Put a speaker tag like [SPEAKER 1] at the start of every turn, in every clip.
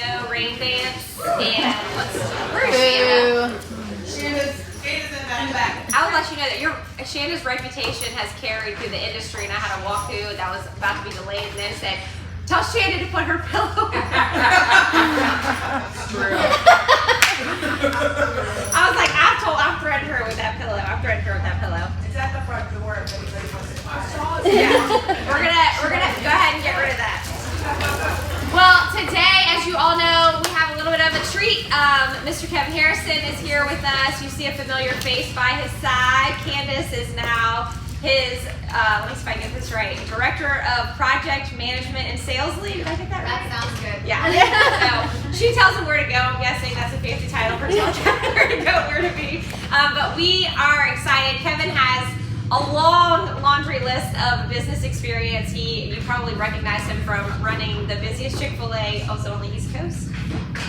[SPEAKER 1] no rain dance, and where's Shanna?
[SPEAKER 2] Shanna's in the back.
[SPEAKER 1] I would let you know that Shanna's reputation has carried through the industry, and I had a walkthrough that was about to be delayed, and then said, "Tell Shanna to put her pillow."
[SPEAKER 2] True.
[SPEAKER 1] I was like, I've threatened her with that pillow.
[SPEAKER 2] It's at the front door if anybody wants to buy it.
[SPEAKER 1] Yeah, we're gonna go ahead and get rid of that. Well, today, as you all know, we have a little bit of a treat. Mr. Kevin Harrison is here with us. You see a familiar face by his side. Candace is now his, let me see if I get this right, Director of Project Management and Sales Lead. Did I get that right?
[SPEAKER 3] That sounds good.
[SPEAKER 1] Yeah. So she tells him where to go. I'm guessing that's a fancy title for telling Kevin where to go, where to be. But we are excited. Kevin has a long laundry list of business experience. You probably recognize him from running the busiest Chick-fil-A, also on the East Coast.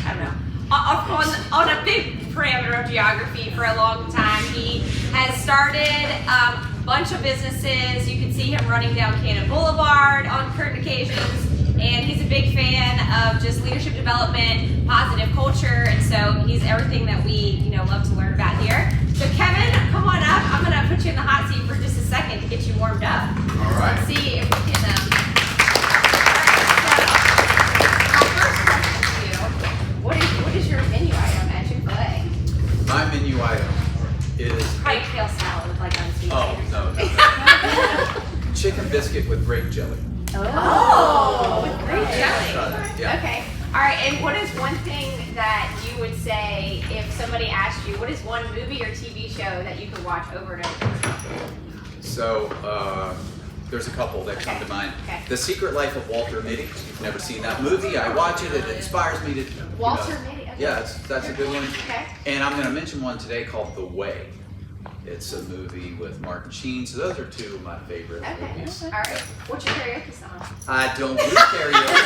[SPEAKER 1] I don't know. On a big parameter of geography for a long time. He has started a bunch of businesses. You can see him running down Cannon Boulevard on certain occasions. And he's a big fan of just leadership development, positive culture, and so he's everything that we love to learn about here. So Kevin, come on up. I'm going to put you in the hot seat for just a second to get you warmed up.
[SPEAKER 4] All right.
[SPEAKER 1] Let's see if we can. What is your menu item at Chick-fil-A?
[SPEAKER 4] My menu item is
[SPEAKER 1] Probably kale salad with like unsweet
[SPEAKER 4] no. Chicken biscuit with grape jelly.
[SPEAKER 1] Oh, with grape jelly.
[SPEAKER 4] Yeah.
[SPEAKER 1] Okay. All right. And what is one thing that you would say if somebody asked you, what is one movie or TV show that you could watch over and over?
[SPEAKER 4] So there's a couple that come to mind.
[SPEAKER 1] Okay.
[SPEAKER 4] The Secret Life of Walter Mitty. If you've never seen that movie, I watch it. It inspires me to.
[SPEAKER 1] Walter Mitty. Okay.
[SPEAKER 4] Yeah, that's a good one.
[SPEAKER 1] Okay.
[SPEAKER 4] And I'm going to mention one today called The Way. It's a movie with Martin Sheen. So those are two of my favorite
[SPEAKER 1] Okay.
[SPEAKER 4] movies.
[SPEAKER 1] All right. What's your karaoke song?
[SPEAKER 4] I don't do karaoke.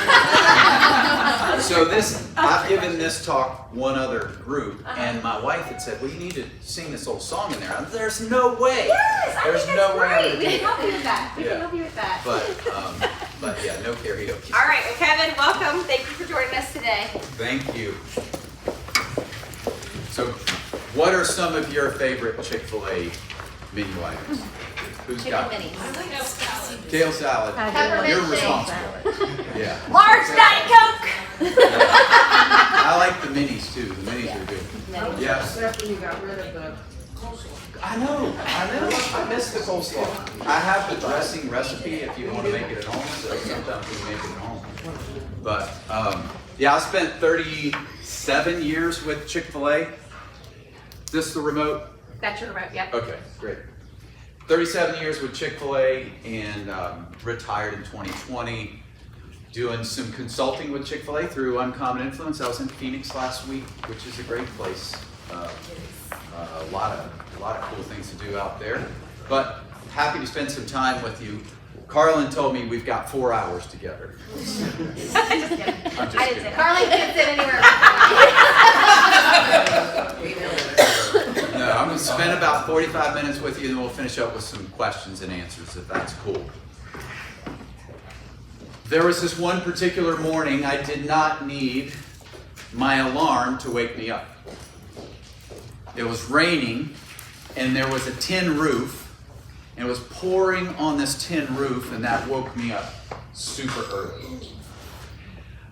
[SPEAKER 4] So I've given this talk one other group, and my wife had said, "Well, you need to sing this old song in there." There's no way.
[SPEAKER 1] Yes,
[SPEAKER 4] There's
[SPEAKER 1] think
[SPEAKER 4] no
[SPEAKER 1] that's
[SPEAKER 4] way
[SPEAKER 1] great.
[SPEAKER 4] I'm
[SPEAKER 1] We
[SPEAKER 4] gonna
[SPEAKER 1] can help you with that. We
[SPEAKER 4] Yeah.
[SPEAKER 1] can help you with that.
[SPEAKER 4] But yeah, no karaoke.
[SPEAKER 1] All right. Well, Kevin, welcome. Thank you for joining us today.
[SPEAKER 4] Thank you. So, what are some of your favorite Chick-fil-A menu items? Who's got it? Kale salad.
[SPEAKER 3] Peppermint
[SPEAKER 4] You're
[SPEAKER 3] shake.
[SPEAKER 4] responsible. Yeah.
[SPEAKER 1] Large Diet Coke.
[SPEAKER 4] I like the minis too. The minis are good. Yes.
[SPEAKER 2] Except when you got rid of the coleslaw.
[SPEAKER 4] I know. I miss the coleslaw. I have the dressing recipe if you want to make it at home. So sometimes we make it at home. But yeah, I spent 37 years with Chick-fil-A. This the remote?
[SPEAKER 1] That's your remote. Yep.
[SPEAKER 4] Okay, great. 37 years with Chick-fil-A and retired in 2020. Doing some consulting with Chick-fil-A through Uncommon Influence. I was in Phoenix last week, which is a great place. A lot of cool things to do out there. But happy to spend some time with you. Carlin told me we've got 4 hours together.
[SPEAKER 1] I'm just kidding.
[SPEAKER 4] I'm just
[SPEAKER 1] I didn't
[SPEAKER 4] kidding.
[SPEAKER 1] say that.
[SPEAKER 3] Carly can't sit anywhere.
[SPEAKER 4] No, I'm going to spend about 45 minutes with you, and then we'll finish up with some questions and answers, if that's cool. There was this one particular morning I did not need my alarm to wake me up. It was raining, and there was a tin roof, and it was pouring on this tin roof, and that woke me up super early.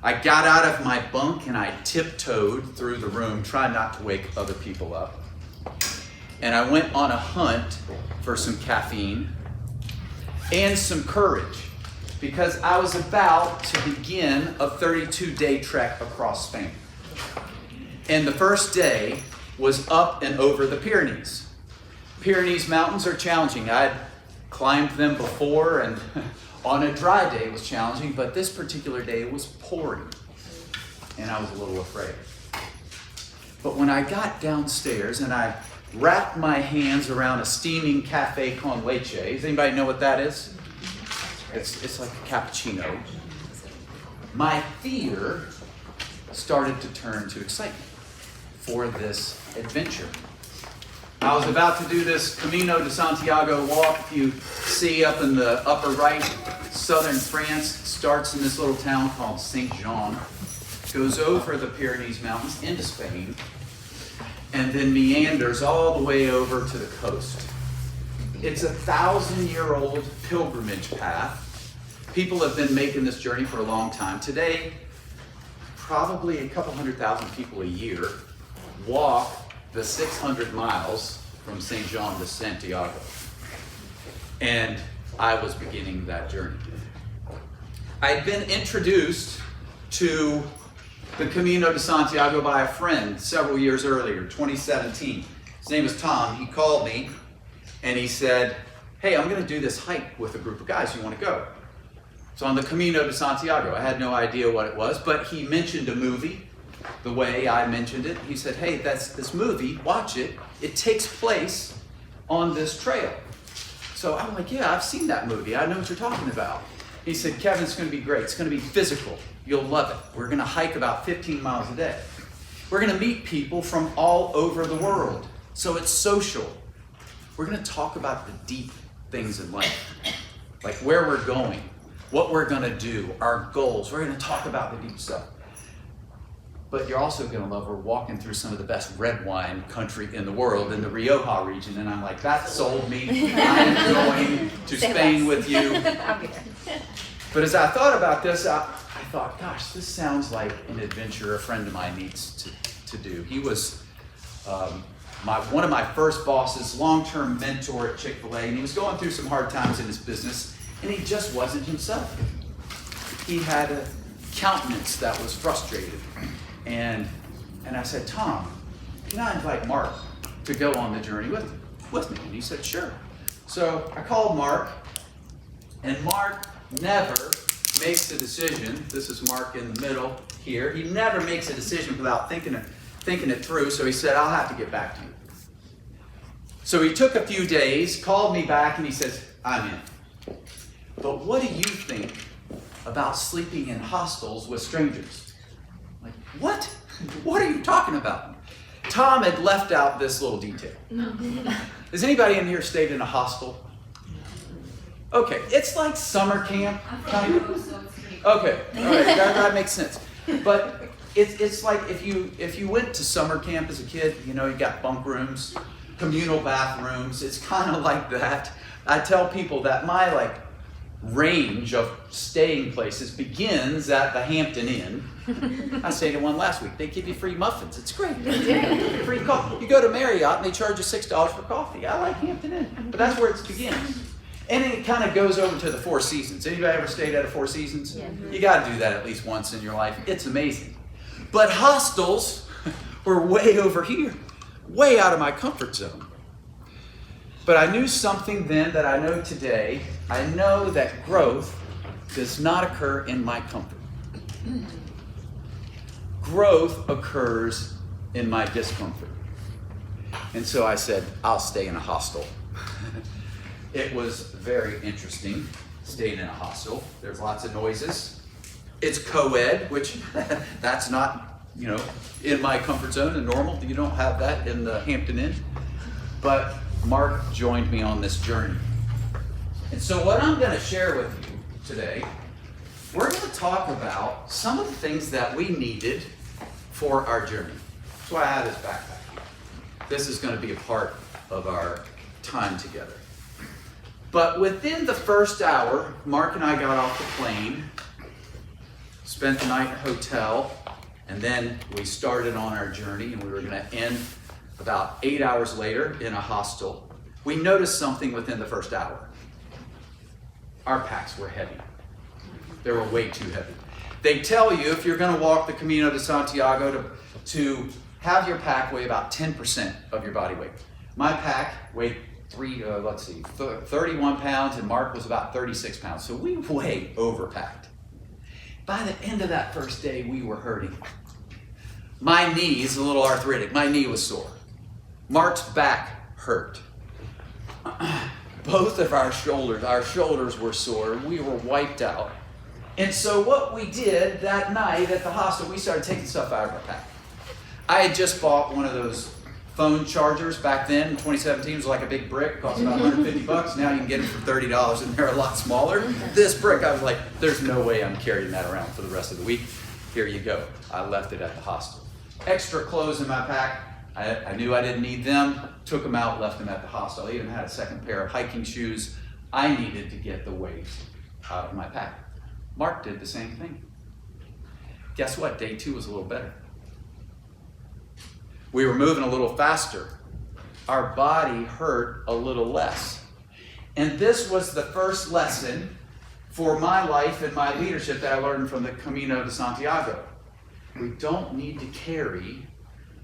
[SPEAKER 4] I got out of my bunk and I tiptoed through the room, trying not to wake other people up. And I went on a hunt for some caffeine and some courage, because I was about to begin a 32-day trek across Spain. And the first day was up and over the Pyrenees. Pyrenees mountains are challenging. I'd climbed them before, and on a dry day it was challenging, but this particular day it was pouring, and I was a little afraid. But when I got downstairs and I wrapped my hands around a steaming cafe con leche, does anybody know what that is? It's like a cappuccino. My fear started to turn to excitement for this adventure. I was about to do this Camino de Santiago walk. If you see up in the upper right, southern France, starts in this little town called Saint-Jean. goes over the Pyrenees Mountains into Spain, and then meanders all the way over to the coast. It's a 1,000-year-old pilgrimage path. People have been making this journey for a long time. Today, probably a couple 100,000 people a year walk the 600 miles from St. Jean to Santiago. And I was beginning that journey. I had been introduced to the Camino de Santiago by a friend several years earlier, 2017. His name is Tom. He called me and he said, hey, I'm going to do this hike with a group of guys. You want to go? So on the Camino de Santiago, I had no idea what it was, but he mentioned a movie the way I mentioned it. He said, hey, that's this movie, watch it. It takes place on this trail. So I'm like, yeah, I've seen that movie. I know what you're talking about. He said, Kevin, it's going to be great. It's going to be physical. You'll love it. We're going to hike about 15 miles a day. We're going to meet people from all over the world. So it's social. We're going to talk about the deep things in life, like where we're going, what we're going to do, our goals. We're going to talk about the deep stuff. But you're also going to love, we're walking through some of the best red wine country in the world, in the Rioja region. And I'm like, that sold me. I'm going to Spain with you. But as I thought about this, I thought, gosh, this sounds like an adventure a friend of mine needs to do. He was one of my first bosses, long-term mentor at Chick-fil-A, and he was going through some hard times in his business, and he just wasn't himself. He had a countenance that was frustrated. And I said, Tom, can I invite Mark to go on the journey with me? And he said, sure. So I called Mark, and Mark never makes a decision. This is Mark in the middle here. He never makes a decision without thinking it through. So he said, I'll have to get back to you. So he took a few days, called me back, and he says, I'm in. But what do you think about sleeping in hostels with strangers? Like, what? What are you talking about? Tom had left out this little detail. Has anybody in here stayed in a hostel? Okay, it's like summer camp, kind of. Okay, all right, that makes sense. But it's like if you went to summer camp as a kid, you know, you got bunk rooms, communal bathrooms. It's kind of like that. I tell people that my range of staying places begins at the Hampton Inn. I stayed in one last week. They give you free muffins. It's great. Free coffee. You go to Marriott and they charge you $6 for coffee. I like Hampton Inn, but that's where it begins. And then it kind of goes over to the Four Seasons. Anybody ever stayed at a Four Seasons? Yeah. You got to do that at least once in your life. It's amazing. But hostels were way over here, way out of my comfort zone. But I knew something then that I know today. I know that growth does not occur in my comfort. Growth occurs in my discomfort. And so I said, I'll stay in a hostel. It was very interesting staying in a hostel. There's lots of noises. It's co-ed, which that's not, in my comfort zone and normal. You don't have that in the Hampton Inn. But Mark joined me on this journey. And so what I'm going to share with you today, we're going to talk about some of the things that we needed for our journey. That's why I have this backpack here. This is going to be a part of our time together. But within the first hour, Mark and I got off the plane, spent the night in a hotel, and then we started on our journey, and we were going to end about 8 hours later in a hostel. We noticed something within the first hour. Our packs were heavy. They were way too heavy. They tell you if you're going to walk the Camino de Santiago to have your pack weigh about 10% of your body weight. My pack weighed 31 pounds, and Mark was about 36 pounds. So we way overpacked. By the end of that first day, we were hurting. My knee's a little arthritic. My knee was sore. Mark's back hurt. Both of our shoulders were sore. We were wiped out. And so what we did that night at the hostel, we started taking stuff out of our pack. I had just bought one of those phone chargers back then in 2017. It was like a big brick, cost about $150. Now you can get them for $30 and they're a lot smaller. This brick, I was like, there's no way I'm carrying that around for the rest of the week. Here you go. I left it at the hospital. Extra clothes in my pack. I knew I didn't need them. Took them out, left them at the hospital. I even had a second pair of hiking shoes. I needed to get the weight out of my pack. Mark did the same thing. Guess what? Day 2 was a little better. We were moving a little faster. Our body hurt a little less. And this was the first lesson for my life and my leadership that I learned from the Camino de Santiago. We don't need to carry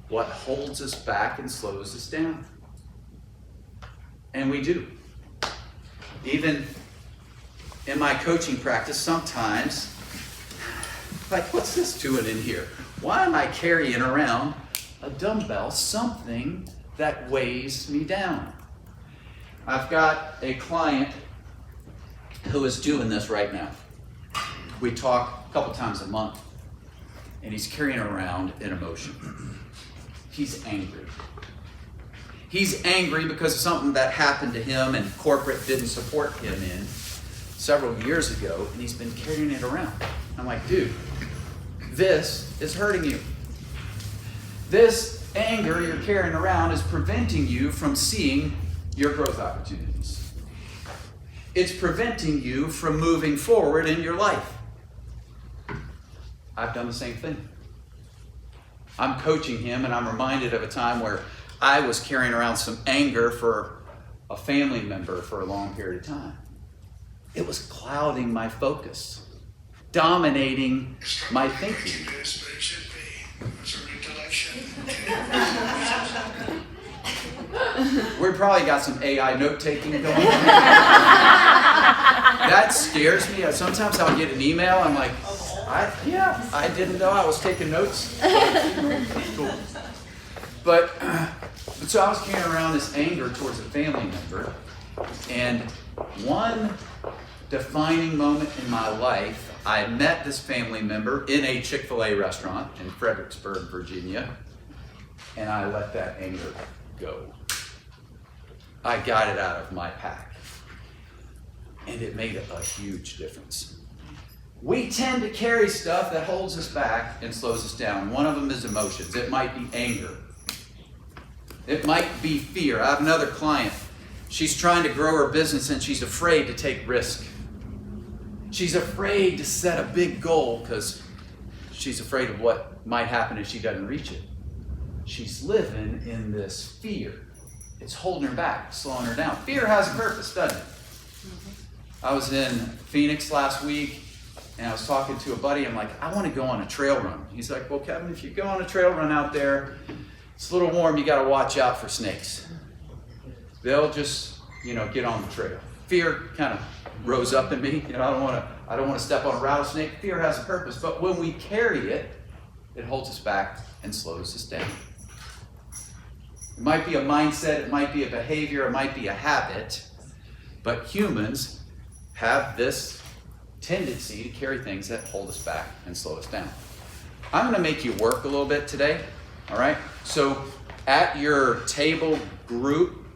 [SPEAKER 4] what holds us back and slows us down. And we do. Even in my coaching practice, sometimes, like, what's this doing in here? Why am I carrying around a dumbbell, something that weighs me down? I've got a client who is doing this right now. We talk a couple times a month, and he's carrying around an emotion. He's angry. He's angry because of something that happened to him and corporate didn't support him in several years ago, and he's been carrying it around. I'm like, dude, this is hurting you. This anger you're carrying around is preventing you from seeing your growth opportunities. It's preventing you from moving forward in your life. I've done the same thing. I'm coaching him, and I'm reminded of a time where I was carrying around some anger for a family member for a long period of time. It was clouding my focus, dominating my thinking. We probably got some AI note-taking going on. That scares me. Sometimes I'll get an email, I'm like, I didn't know I was taking notes. Cool. But so I was carrying around this anger towards a family member, and one defining moment in my life, I met this family member in a Chick-fil-A restaurant in Fredericksburg, Virginia, and I let that anger go. I got it out of my pack, and it made a huge difference. We tend to carry stuff that holds us back and slows us down. One of them is emotions. It might be anger. It might be fear. I have another client. She's trying to grow her business, and she's afraid to take risk. She's afraid to set a big goal because she's afraid of what might happen if she doesn't reach it. She's living in this fear. It's holding her back, slowing her down. Fear has a purpose, doesn't it? I was in Phoenix last week, and I was talking to a buddy. I'm like, I want to go on a trail run. He's like, well, Kevin, if you go on a trail run out there, it's a little warm, you got to watch out for snakes. They'll just, get on the trail. Fear kind of rose up in me. I don't want to step on a rattlesnake. Fear has a purpose, but when we carry it, it holds us back and slows us down. It might be a mindset, it might be a behavior, it might be a habit, but humans have this tendency to carry things that hold us back and slow us down. I'm going to make you work a little bit today, all right? So at your table group,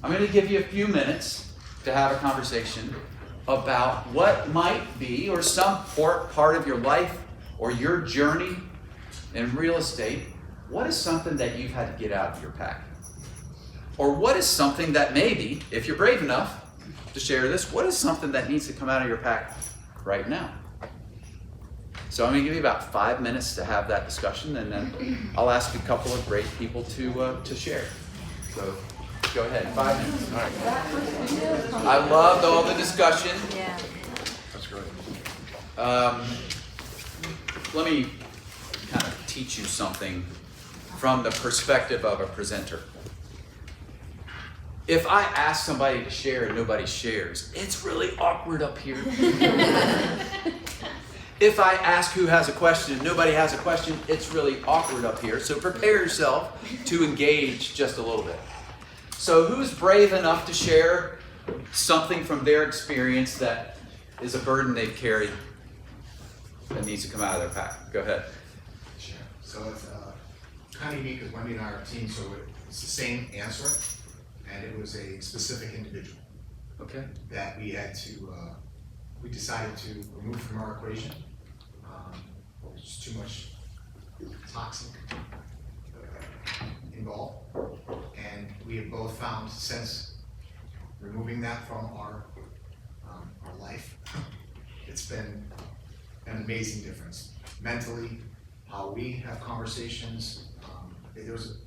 [SPEAKER 4] I'm going to give you a few minutes to have a conversation about what might be, or some part of your life or your journey in real estate. What is something that you've had to get out of your pack? Or what is something that maybe, if you're brave enough to share this, what is something that needs to come out of your pack right now? So I'm going to give you about 5 minutes to have that discussion, and then I'll ask a couple of great people to share. So go ahead, 5 minutes. All right. I loved all the discussion.
[SPEAKER 3] Yeah.
[SPEAKER 5] That's great.
[SPEAKER 4] Let me kind of teach you something from the perspective of a presenter. If I ask somebody to share and nobody shares, it's really awkward up here. If I ask who has a question and nobody has a question, it's really awkward up here. So prepare yourself to engage just a little bit. So who's brave enough to share something from their experience that is a burden they've carried that needs to come out of their pack? Go ahead.
[SPEAKER 5] Sure. So it's kind of unique because Wendy and I are a team, so it's the same answer, and it was a specific individual.
[SPEAKER 4] Okay.
[SPEAKER 5] That we had to, we decided to remove from our equation. It was too much toxic involved. And we have both found since removing that from our life, it's been an amazing difference. Mentally, how we have conversations, there was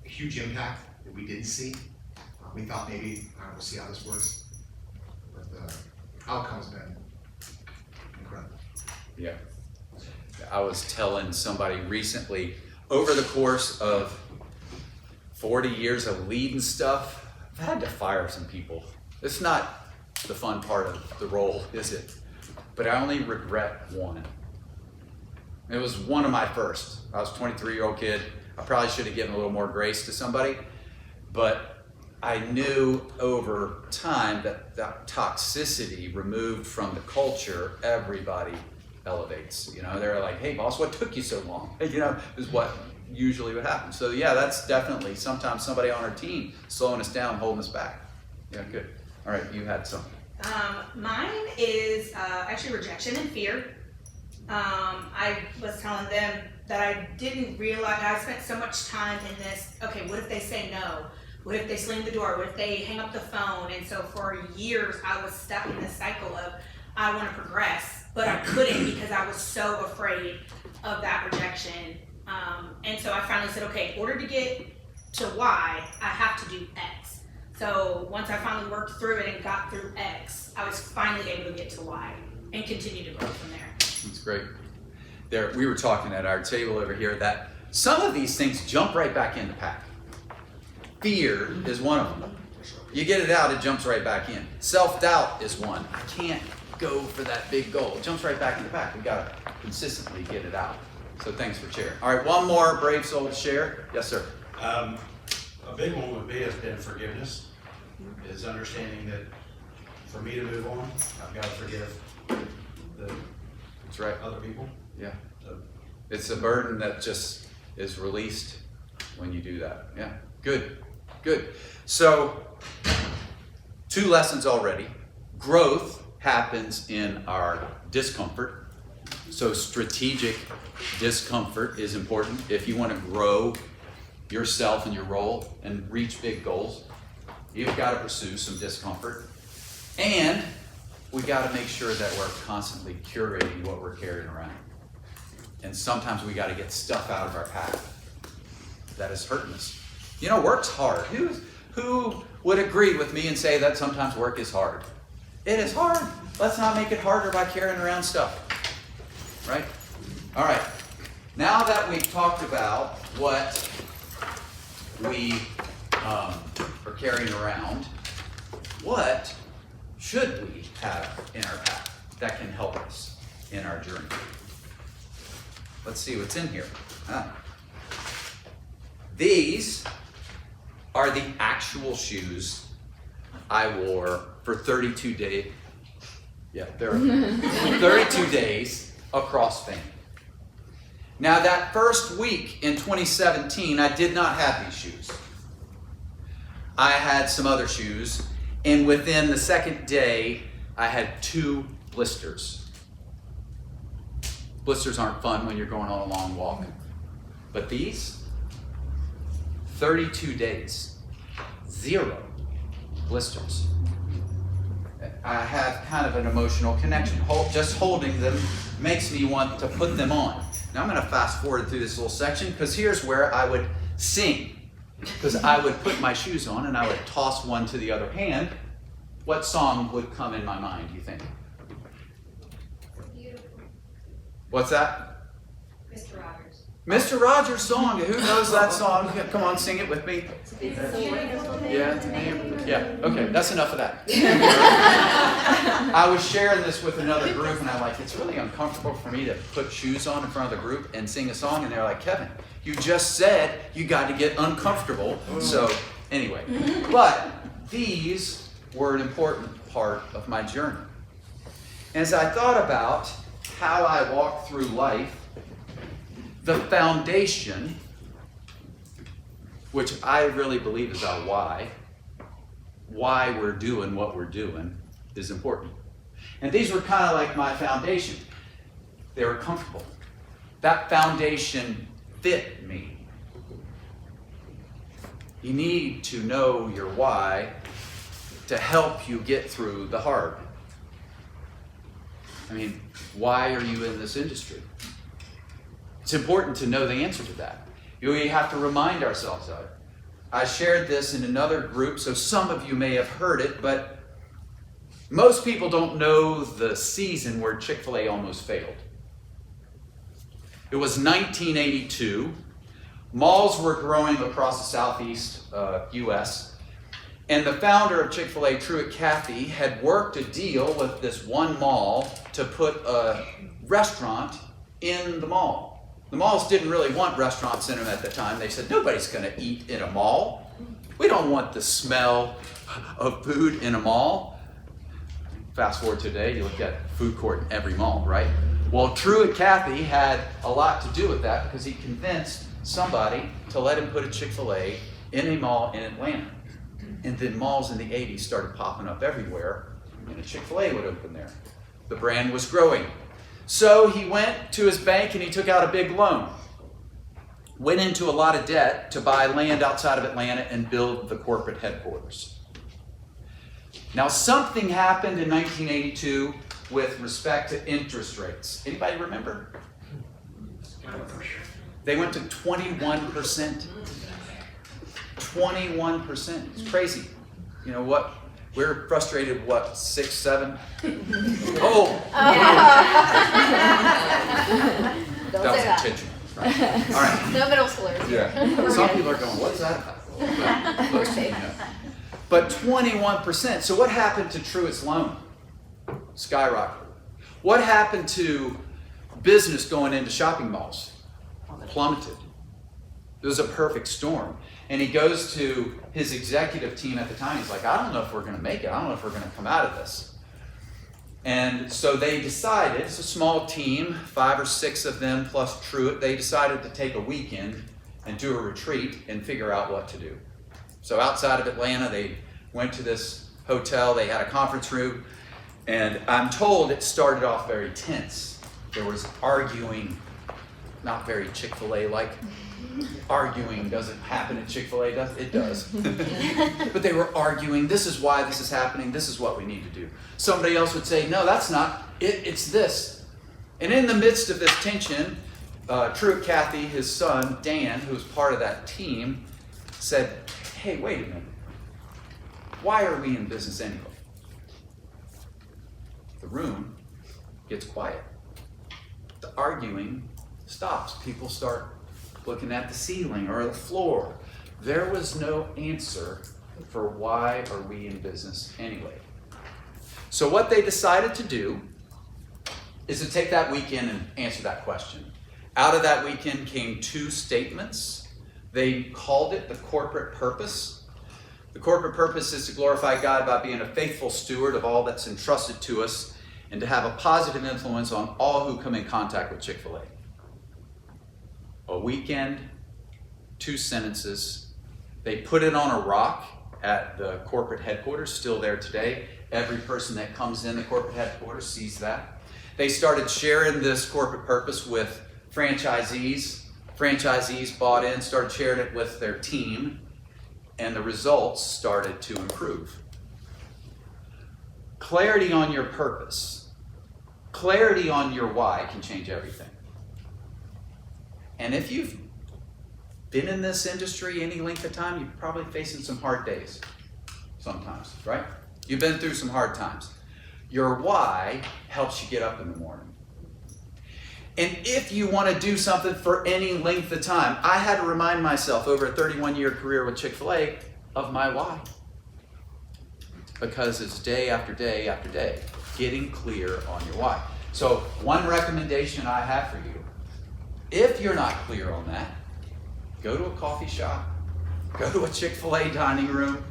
[SPEAKER 5] a huge impact that we didn't see. We thought maybe, we'll see how this works, but the outcome's been incredible.
[SPEAKER 4] Yeah. I was telling somebody recently, over the course of 40 years of leading stuff, I've had to fire some people. It's not the fun part of the role, is it? But I only regret one. It was one of my first. I was a 23-year-old kid. I probably should have given a little more grace to somebody, but I knew over time that that toxicity removed from the culture, everybody elevates. You know, they're like, hey boss, what took you so long? You know, is what usually would happen. So yeah, that's definitely sometimes somebody on our team slowing us down, holding us back. Yeah, good. All right, you had something.
[SPEAKER 2] Mine is actually rejection and fear. I was telling them that I didn't realize, I spent so much time in this, okay, what if they say no? What if they slam the door? What if they hang up the phone? And so for years, I was stuck in this cycle of, I want to progress, but I couldn't because I was so afraid of that rejection. And so I finally said, okay, in order to get to Y, I have to do X. So once I finally worked through it and got through X, I was finally able to get to Y and continue to grow from there.
[SPEAKER 4] That's great. There, we were talking at our table over here that some of these things jump right back in the pack. Fear is one of them. You get it out, it jumps right back in. Self-doubt is one. I can't go for that big goal. It jumps right back in the pack. We got to consistently get it out. So thanks for sharing. All right, one more brave soul to share. Yes, sir.
[SPEAKER 3] A big one would be has been forgiveness. Is understanding that for me to move on, I've got to forgive the
[SPEAKER 4] That's right.
[SPEAKER 3] other people.
[SPEAKER 4] Yeah.
[SPEAKER 3] So,
[SPEAKER 4] It's a burden that just is released when you do that. Yeah. Good. Good. So, 2 lessons already. Growth happens in our discomfort. So, strategic discomfort is important if you want to grow yourself and your role and reach big goals. You've got to pursue some discomfort. And we got to make sure that we're constantly curating what we're carrying around. And sometimes we got to get stuff out of our path that is hurting us. You know, work's hard. Who would agree with me and say that sometimes work is hard? It is hard. Let's not make it harder by carrying around stuff. Right? All right. Now that we've talked about what we are carrying around, what should we have in our path that can help us in our journey? Let's see what's in here. These are the actual shoes I wore for 32 days. Yeah, there are 32 days across Spain. Now that first week in 2017, I did not have these shoes. I had some other shoes, and within the second day, I had 2 blisters. Blisters aren't fun when you're going on a long walk. But these, 32 days, 0 blisters. I have kind of an emotional connection. Just holding them makes me want to put them on. Now I'm going to fast forward through this little section because here's where I would sing. Because I would put my shoes on and I would toss one to the other hand. What song would come in my mind, do you think?
[SPEAKER 1] Beautiful.
[SPEAKER 4] What's that?
[SPEAKER 1] Mr. Rogers.
[SPEAKER 4] Mr. Rogers' song. Who knows that song? Come on, sing it with me. Yeah, okay, that's enough of that. I was sharing this with another group and I'm like, it's really uncomfortable for me to put shoes on in front of the group and sing a song. And they're like, Kevin, you just said you got to get uncomfortable. So anyway, but these were an important part of my journey. As I thought about how I walk through life, the foundation, which I really believe is our why we're doing what we're doing, is important. And these were kind of like my foundation. They were comfortable. that foundation fit me. You need to know your why to help you get through the hard. I mean, why are you in this industry? It's important to know the answer to that. We have to remind ourselves of it. I shared this in another group, so some of you may have heard it, but most people don't know the season where Chick-fil-A almost failed. It was 1982. Malls were growing across the southeast U.S., and the founder of Chick-fil-A, Truett Cathy, had worked a deal with this one mall to put a restaurant in the mall. The malls didn't really want restaurants in them at the time. They said, nobody's going to eat in a mall. We don't want the smell of food in a mall. Fast forward today, you look at food court in every mall, right? Well, Truett Cathy had a lot to do with that because he convinced somebody to let him put a Chick-fil-A in a mall in Atlanta. And then malls in the 80s started popping up everywhere, and a Chick-fil-A would open there. The brand was growing. So he went to his bank and he took out a big loan. Went into a lot of debt to buy land outside of Atlanta and build the corporate headquarters. Now, something happened in 1982 with respect to interest rates. Anybody remember? They went to 21%. 21%. It's crazy. You know what? We're frustrated, 6, 7? Oh!
[SPEAKER 6] Don't
[SPEAKER 4] That
[SPEAKER 6] say
[SPEAKER 4] was
[SPEAKER 6] that.
[SPEAKER 4] intentional. Right. All right.
[SPEAKER 6] No middle schoolers here.
[SPEAKER 4] Yeah. Some people are going, what's that about?
[SPEAKER 6] We're safe.
[SPEAKER 4] But 21%. So what happened to Truett's loan? Skyrocketed. What happened to business going into shopping malls? Plummeted. It was a perfect storm. And he goes to his executive team at the time. He's like, I don't know if we're going to make it. I don't know if we're going to come out of this. And so they decided, it's a small team, 5 or 6 of them plus Truett, they decided to take a weekend and do a retreat and figure out what to do. So outside of Atlanta, they went to this hotel, they had a conference room, and I'm told it started off very tense. There was arguing, not very Chick-fil-A-like. Arguing doesn't happen at Chick-fil-A, does it? It does. But they were arguing, this is why this is happening, this is what we need to do. Somebody else would say, no, that's not it, it's this. And in the midst of this tension, Truett Cathy, his son, Dan, who was part of that team, said, hey, wait a minute. Why are we in business anyway? The room gets quiet. The arguing stops. People start looking at the ceiling or the floor. There was no answer for why are we in business anyway. So what they decided to do is to take that weekend and answer that question. Out of that weekend came 2 statements. They called it the corporate purpose. The corporate purpose is to glorify God by being a faithful steward of all that's entrusted to us and to have a positive influence on all who come in contact with Chick-fil-A. A weekend, 2 sentences. They put it on a rock at the corporate headquarters, still there today. Every person that comes in the corporate headquarters sees that. They started sharing this corporate purpose with franchisees. Franchisees bought in, started sharing it with their team, and the results started to improve. Clarity on your purpose, clarity on your why can change everything. And if you've been in this industry any length of time, you're probably facing some hard days sometimes, right? You've been through some hard times. Your why helps you get up in the morning. And if you want to do something for any length of time, I had to remind myself over a 31-year career with Chick-fil-A of my why. Because it's day after day after day, getting clear on your why. So one recommendation I have for you, if you're not clear on that, go to a coffee shop, go to a Chick-fil-A dining room,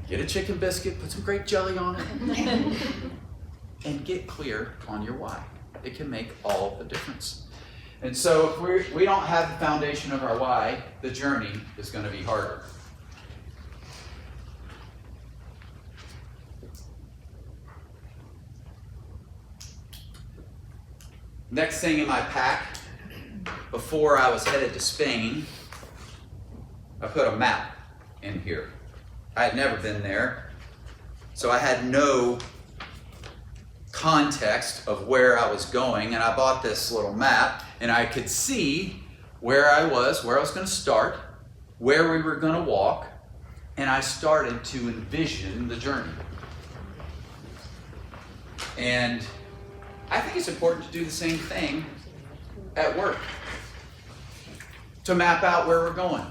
[SPEAKER 4] get a chicken biscuit, put some grape jelly on it, and get clear on your why. It can make all the difference. And so if we don't have the foundation of our why, the journey is going to be harder. Next thing in my pack before I was headed to Spain, I put a map in here. I had never been there, so I had no context of where I was going, and I bought this little map, and I could see where I was going to start, where we were going to walk, and I started to envision the journey. And I think it's important to do the same thing at work. To map out where we're going.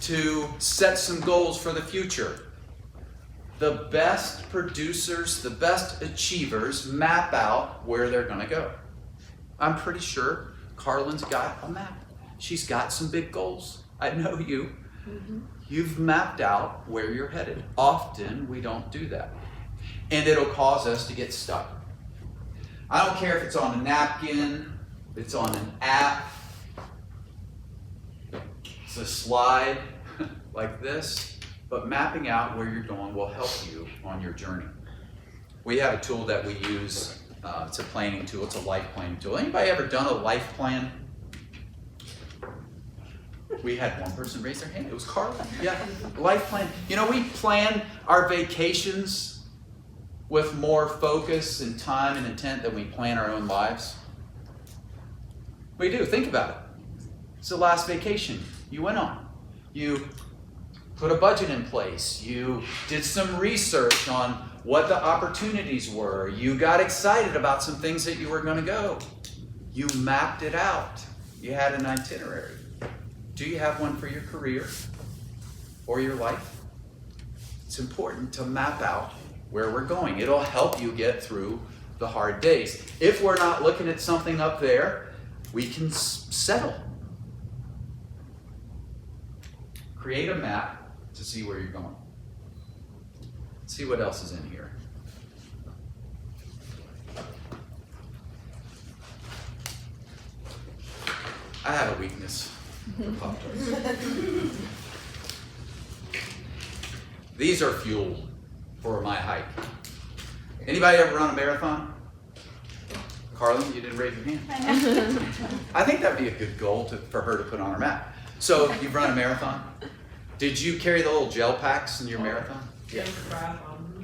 [SPEAKER 4] To set some goals for the future. The best producers, the best achievers map out where they're going to go. I'm pretty sure Carlin's got a map. She's got some big goals. I know you. You've mapped out where you're headed. Often we don't do that. And it'll cause us to get stuck. I don't care if it's on a napkin, if it's on an app, it's a slide like this, but mapping out where you're going will help you on your journey. We have a tool that we use, it's a planning tool, it's a life planning tool. Anybody ever done a life plan? We had one person raise their hand, it was Carla. Yeah, life plan. You know, we plan our vacations with more focus and time and intent than we plan our own lives. We do, think about it. It's the last vacation you went on. You put a budget in place. You did some research on what the opportunities were. You got excited about some things that you were going to go. You mapped it out. You had an itinerary. Do you have one for your career or your life? It's important to map out where we're going. It'll help you get through the hard days. If we're not looking at something up there, we can settle. Create a map to see where you're going. See what else is in here. I have a weakness for Pop-Tarts. These are fuel for my hike. Anybody ever run a marathon? Carlin, you didn't raise your hand. I think that'd be a good goal for her to put on her map. So you've run a marathon. Did you carry the little gel packs in your marathon? Yeah.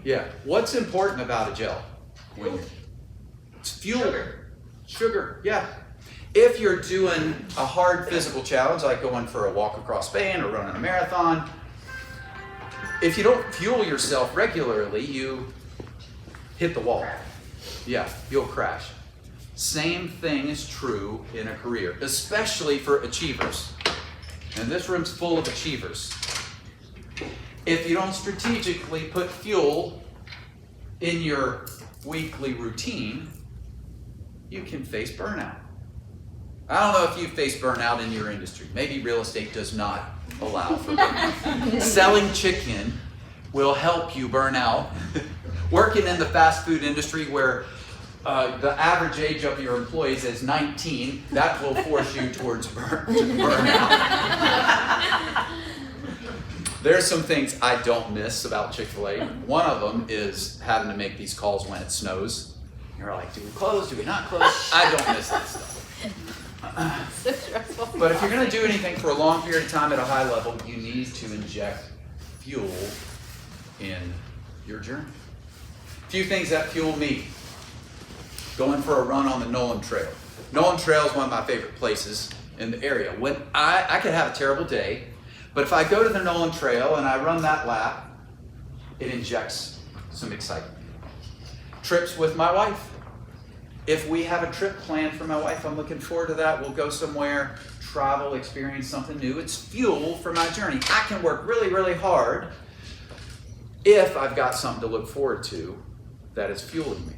[SPEAKER 4] Yeah. What's important about a gel? It's fuel. Sugar. Yeah. If you're doing a hard physical challenge, like going for a walk across Spain or running a marathon, if you don't fuel yourself regularly, you hit the wall. Yeah, you'll crash. Same thing is true in a career, especially for achievers. And this room's full of achievers. If you don't strategically put fuel in your weekly routine, you can face burnout. I don't know if you face burnout in your industry. Maybe real estate does not allow for burnout. Selling chicken will help you burn out. Working in the fast food industry where the average age of your employees is 19, that will force you towards burnout. There's some things I don't miss about Chick-fil-A. One of them is having to make these calls when it snows. You're like, do we close? Do we not close? I don't miss that stuff.
[SPEAKER 6] So stressful.
[SPEAKER 4] But if you're going to do anything for a long period of time at a high level, you need to inject fuel in your journey. A few things that fuel me. Going for a run on the Nolan Trail. Nolan Trail is one of my favorite places in the area. When I could have a terrible day, but if I go to the Nolan Trail and I run that lap, it injects some excitement. Trips with my wife. If we have a trip planned for my wife, I'm looking forward to that. We'll go somewhere, travel, experience something new. It's fuel for my journey. I can work really, really hard if I've got something to look forward to that is fueling me.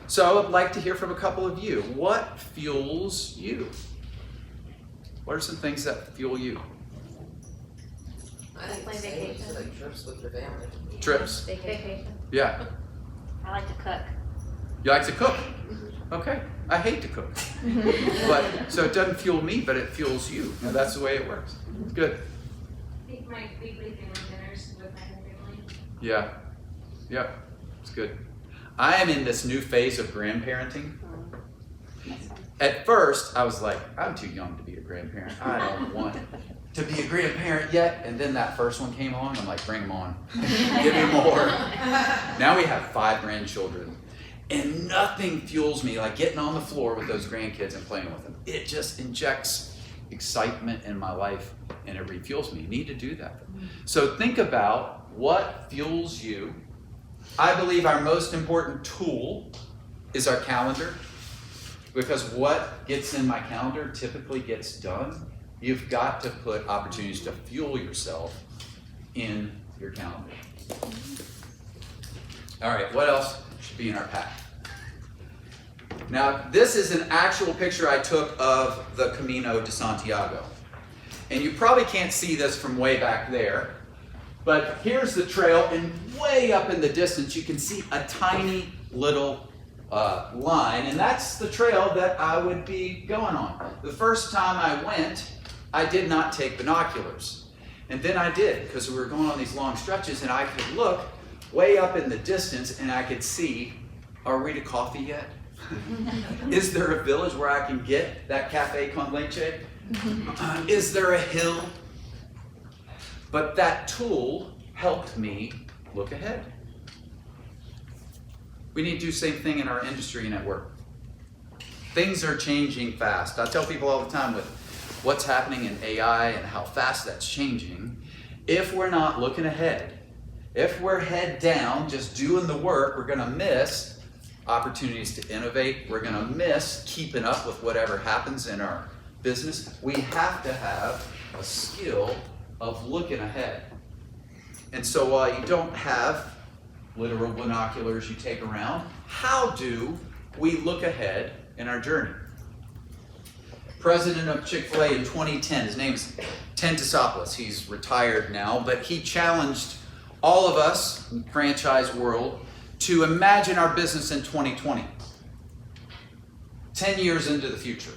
[SPEAKER 4] So I'd like to hear from a couple of you. What fuels you? What are some things that fuel you?
[SPEAKER 6] I think vacation. Like trips with the family.
[SPEAKER 4] Trips?
[SPEAKER 6] Vacation.
[SPEAKER 4] Yeah.
[SPEAKER 1] I like to cook.
[SPEAKER 4] You like to cook? Okay. I hate to cook. But so it doesn't fuel me, but it fuels you. And that's the way it works. Good.
[SPEAKER 1] I think my weekly family dinners with my family.
[SPEAKER 4] Yeah. Yep. It's good. I am in this new phase of grandparenting. At first, I was like, I'm too young to be a grandparent. I don't want to be a grandparent yet. And then that first one came along. I'm like, bring them on. Give me more. Now we have 5 grandchildren. And nothing fuels me like getting on the floor with those grandkids and playing with them. It just injects excitement in my life and it refuels me. You need to do that. So think about what fuels you. I believe our most important tool is our calendar, because what gets in my calendar typically gets done. You've got to put opportunities to fuel yourself in your calendar. All right, what else should be in our pack? Now, this is an actual picture I took of the Camino de Santiago. And you probably can't see this from way back there, but here's the trail, and way up in the distance you can see a tiny little line, and that's the trail that I would be going on. The first time I went, I did not take binoculars. And then I did, because we were going on these long stretches, and I could look way up in the distance and I could see, are we to coffee yet? Is there a village where I can get that cafe con leche? Is there a hill? But that tool helped me look ahead. We need to do the same thing in our industry and at work. Things are changing fast. I tell people all the time with what's happening in AI and how fast that's changing, if we're not looking ahead, if we're head down just doing the work, we're going to miss opportunities to innovate. We're going to miss keeping up with whatever happens in our business. We have to have a skill of looking ahead. And so while you don't have literal binoculars you take around, how do we look ahead in our journey? President of Chick-fil-A in 2010, his name is Dan Sullivan. He's retired now, but he challenged all of us in the franchise world to imagine our business in 2020, 10 years into the future.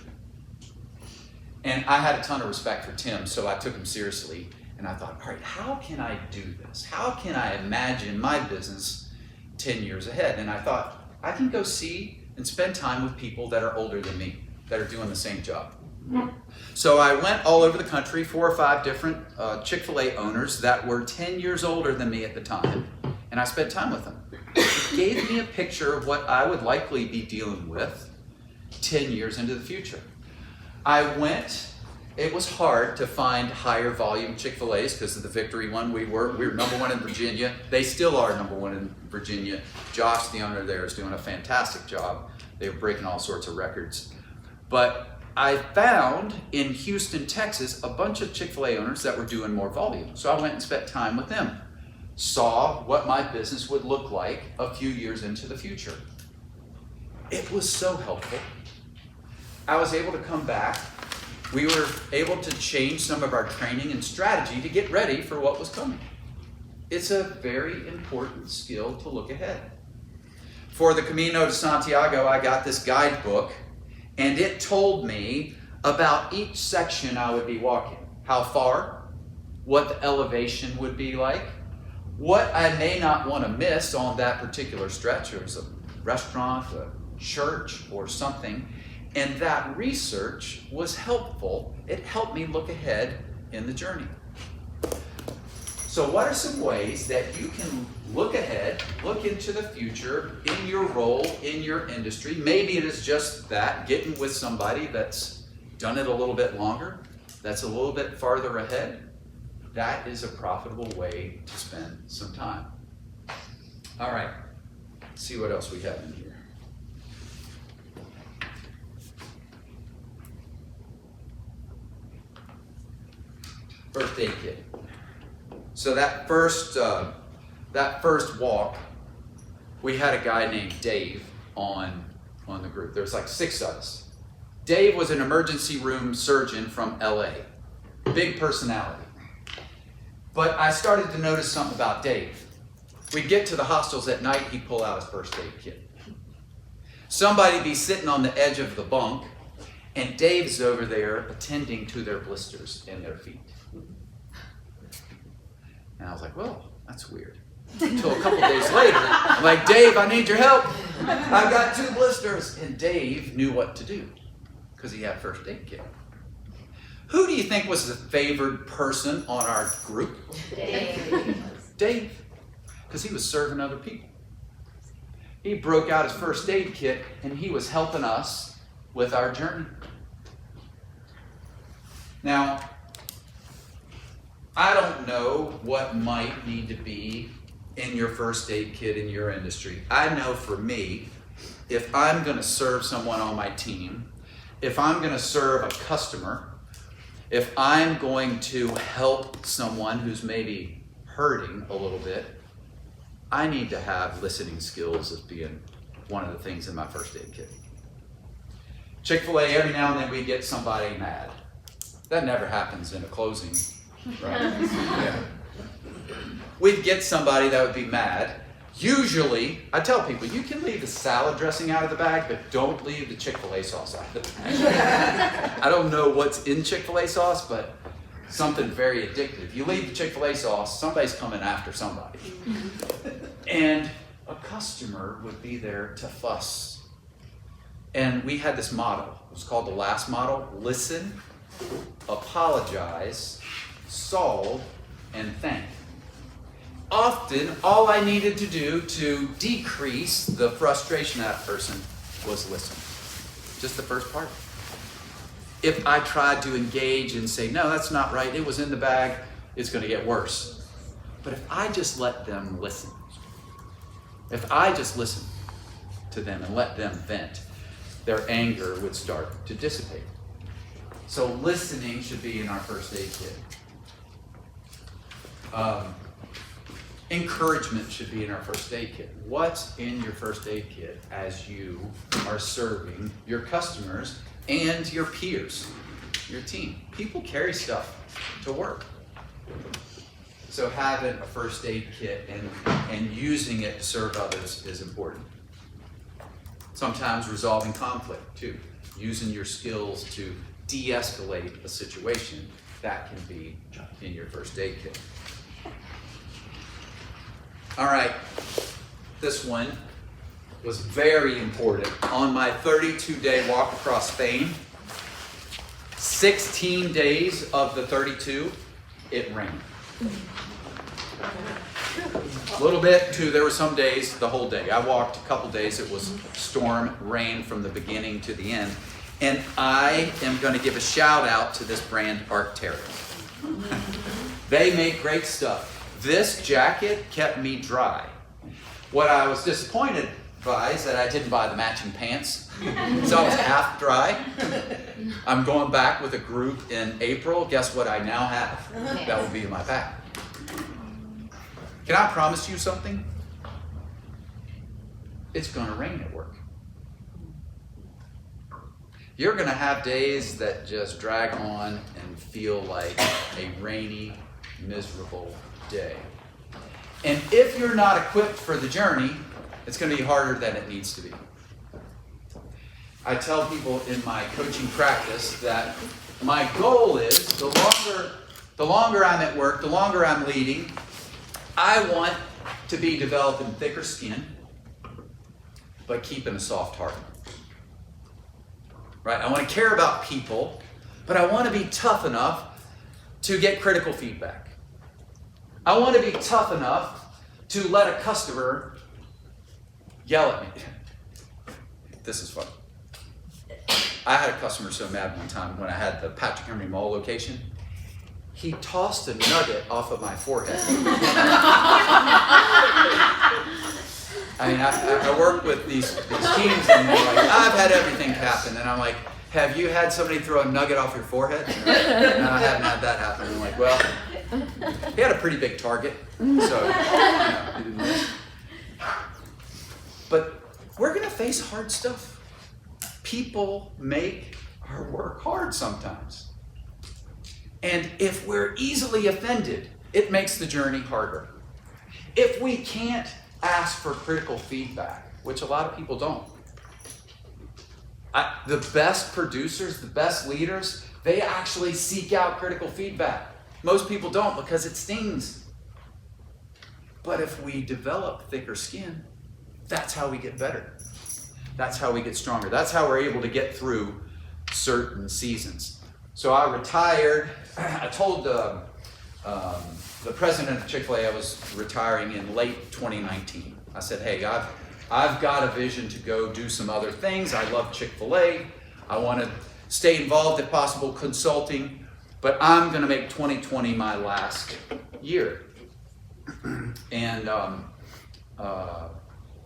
[SPEAKER 4] And I had a ton of respect for Tim, so I took him seriously. And I thought, all right, how can I do this? How can I imagine my business 10 years ahead? And I thought, I can go see and spend time with people that are older than me, that are doing the same job. So I went all over the country, 4 or 5 different Chick-fil-A owners that were 10 years older than me at the time. And I spent time with them. It gave me a picture of what I would likely be dealing with 10 years into the future. I went. It was hard to find higher volume Chick-fil-A's because of the Victory one. We were number 1 in Virginia. They still are number 1 in Virginia. Josh, the owner there, is doing a fantastic job. They're breaking all sorts of records. But I found in Houston, Texas, a bunch of Chick-fil-A owners that were doing more volume. So I went and spent time with them. Saw what my business would look like a few years into the future. It was so helpful. I was able to come back. We were able to change some of our training and strategy to get ready for what was coming. It's a very important skill to look ahead. For the Camino de Santiago, I got this guidebook, and it told me about each section I would be walking. How far, what the elevation would be like, what I may not want to miss on that particular stretch. There was a restaurant, a church, or something. And that research was helpful. It helped me look ahead in the journey. So what are some ways that you can look ahead, look into the future in your role, in your industry? Maybe it is just that, getting with somebody that's done it a little bit longer, that's a little bit farther ahead. That is a profitable way to spend some time. All right, let's see what else we have in here. First aid kit. So that first walk, we had a guy named Dave on the group. There's like 6 of us. Dave was an emergency room surgeon from LA. Big personality. But I started to notice something about Dave. We'd get to the hostels at night, he'd pull out his first aid kit. Somebody'd be sitting on the edge of the bunk, and Dave's over there attending to their blisters in their feet. And I was like, well, that's weird. Until a couple days later, I'm like, Dave, I need your help. I've got 2 blisters. And Dave knew what to do. Because he had a first aid kit. Who do you think was the favored person on our group? Dave. Because he was serving other people. He broke out his first aid kit and he was helping us with our journey. Now, I don't know what might need to be in your first aid kit in your industry. I know for me, if I'm going to serve someone on my team, if I'm going to serve a customer, if I'm going to help someone who's maybe hurting a little bit, I need to have listening skills as being one of the things in my first aid kit. Chick-fil-A, every now and then we get somebody mad. That never happens in a closing, right? Yeah. We'd get somebody that would be mad. Usually, I tell people, you can leave the salad dressing out of the bag, but don't leave the Chick-fil-A sauce out of the bag. I don't know what's in Chick-fil-A sauce, but something very addictive. You leave the Chick-fil-A sauce, somebody's coming after somebody. And a customer would be there to fuss. And we had this motto. It was called the last motto: listen, apologize, solve, and thank. Often, all I needed to do to decrease the frustration of that person was listen. Just the first part. If I tried to engage and say, no, that's not right, it was in the bag, it's going to get worse. But if I just let them listen, if I just listen to them and let them vent, their anger would start to dissipate. So listening should be in our first aid kit. Encouragement should be in our first aid kit. What's in your first aid kit as you are serving your customers and your peers, your team? People carry stuff to work. So having a first aid kit and using it to serve others is important. Sometimes resolving conflict too. Using your skills to de-escalate a situation, that can be in your first aid kit. All right, this one was very important. On my 32-day walk across Spain, 16 days of the 32, it rained. A little bit too, there were some days, the whole day. I walked a couple days, it was storm, rain from the beginning to the end. And I am going to give a shout out to this brand, Arc'teryx. They make great stuff. This jacket kept me dry. What I was disappointed by is that I didn't buy the matching pants, so I was half dry. I'm going back with a group in April. Guess what I now have? That will be in my bag. Can I promise you something? It's going to rain at work. You're going to have days that just drag on and feel like a rainy, miserable day. And if you're not equipped for the journey, it's going to be harder than it needs to be. I tell people in my coaching practice that my goal is the longer I'm at work, the longer I'm leading, I want to be developing thicker skin, but keeping a soft heart. Right? I want to care about people, but I want to be tough enough to get critical feedback. I want to be tough enough to let a customer yell at me. This is fun. I had a customer so mad one time when I had the Patrick Henry Mall location. He tossed a nugget off of my forehead. I mean, I work with these teams and they're like, I've had everything happen. And I'm like, have you had somebody throw a nugget off your forehead? No, I haven't had that happen. And I'm like, well, he had a pretty big target, so he didn't miss. But we're going to face hard stuff. People make our work hard sometimes. And if we're easily offended, it makes the journey harder. If we can't ask for critical feedback, which a lot of people don't. The best producers, the best leaders, they actually seek out critical feedback. Most people don't because it stings. But if we develop thicker skin, that's how we get better. That's how we get stronger. That's how we're able to get through certain seasons. So I retired. I told the president of Chick-fil-A I was retiring in late 2019. I said, hey, I've got a vision to go do some other things. I love Chick-fil-A. I want to stay involved if possible consulting, but I'm going to make 2020 my last year. And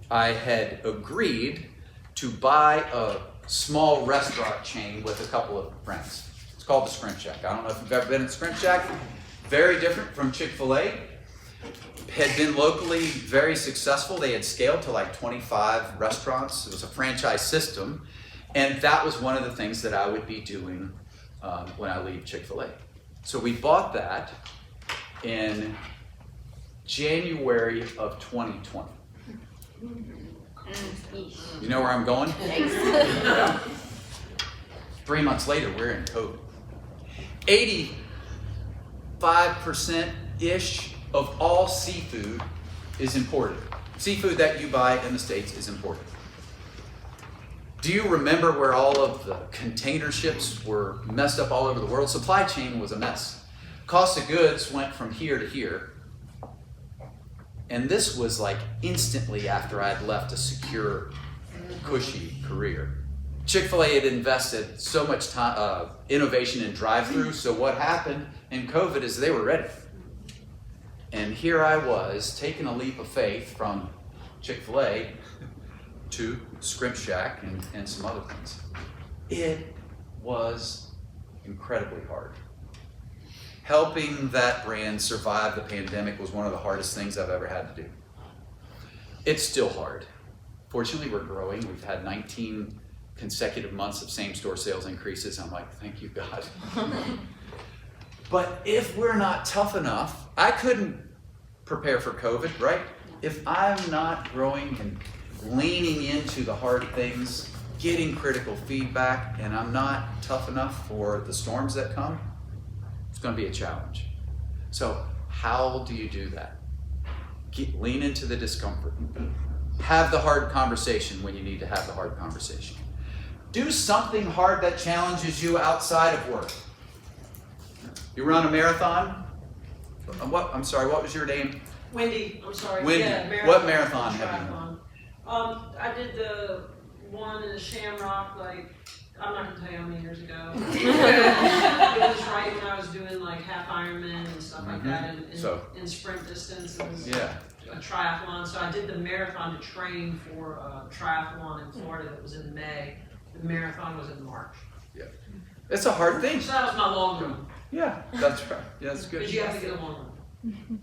[SPEAKER 4] I had agreed to buy a small restaurant chain with a couple of friends. It's called the Scrimp Shack. I don't know if you've ever been at Scrimp Shack. Very different from Chick-fil-A. Had been locally very successful. They had scaled to like 25 restaurants. It was a franchise system. And that was one of the things that I would be doing when I leave Chick-fil-A. So we bought that in January of 2020. You know where I'm going? Yeah. 3 months later, we're in COVID. 85%-ish of all seafood is imported. Seafood that you buy in the States is imported. Do you remember where all of the container ships were messed up all over the world? Supply chain was a mess. Cost of goods went from here to here. And this was like instantly after I had left a secure, cushy career. Chick-fil-A had invested so much time, innovation in drive-thru, so what happened in COVID is they were ready. And here I was taking a leap of faith from Chick-fil-A to Scrimp Shack and some other things. It was incredibly hard. Helping that brand survive the pandemic was one of the hardest things I've ever had to do. It's still hard. Fortunately, we're growing. We've had 19 consecutive months of same-store sales increases. I'm like, thank you, God. But if we're not tough enough, I couldn't prepare for COVID, right? If I'm not growing and leaning into the hard things, getting critical feedback, and I'm not tough enough for the storms that come, it's going to be a challenge. So how do you do that? Lean into the discomfort. Have the hard conversation when you need to have the hard conversation. Do something hard that challenges you outside of work. You run a marathon? What was your name?
[SPEAKER 7] Wendy, I'm sorry.
[SPEAKER 4] Wendy,
[SPEAKER 7] Yeah,
[SPEAKER 4] what marathon have you run?
[SPEAKER 7] I did the one in the Shamrock, like, I'm not gonna tell you how many years ago. It was right when I was doing like half Ironman and stuff like that, in sprint distance and a triathlon. So I did the marathon to train for a triathlon in Florida that was in May. The marathon was in March.
[SPEAKER 4] Yeah, it's a hard thing.
[SPEAKER 7] So that was my long run.
[SPEAKER 4] Yeah, that's right. Yeah, that's good.
[SPEAKER 7] Because you have to get a long run.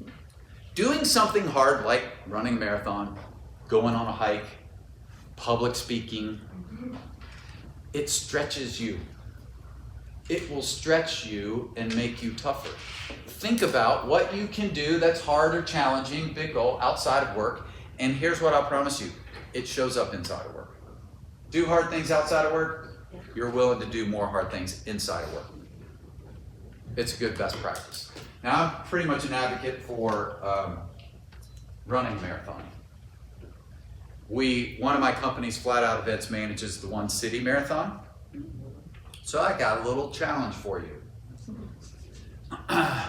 [SPEAKER 4] Doing something hard like running a marathon, going on a hike, public speaking, it stretches you. It will stretch you and make you tougher. Think about what you can do that's hard or challenging, big goal, outside of work, and here's what I'll promise you, it shows up inside of work. Do hard things outside of work, you're willing to do more hard things inside of work. It's a good best practice. Now, I'm pretty much an advocate for running a marathon. One of my company's Flat Out Events manages the One City Marathon. So I got a little challenge for you. I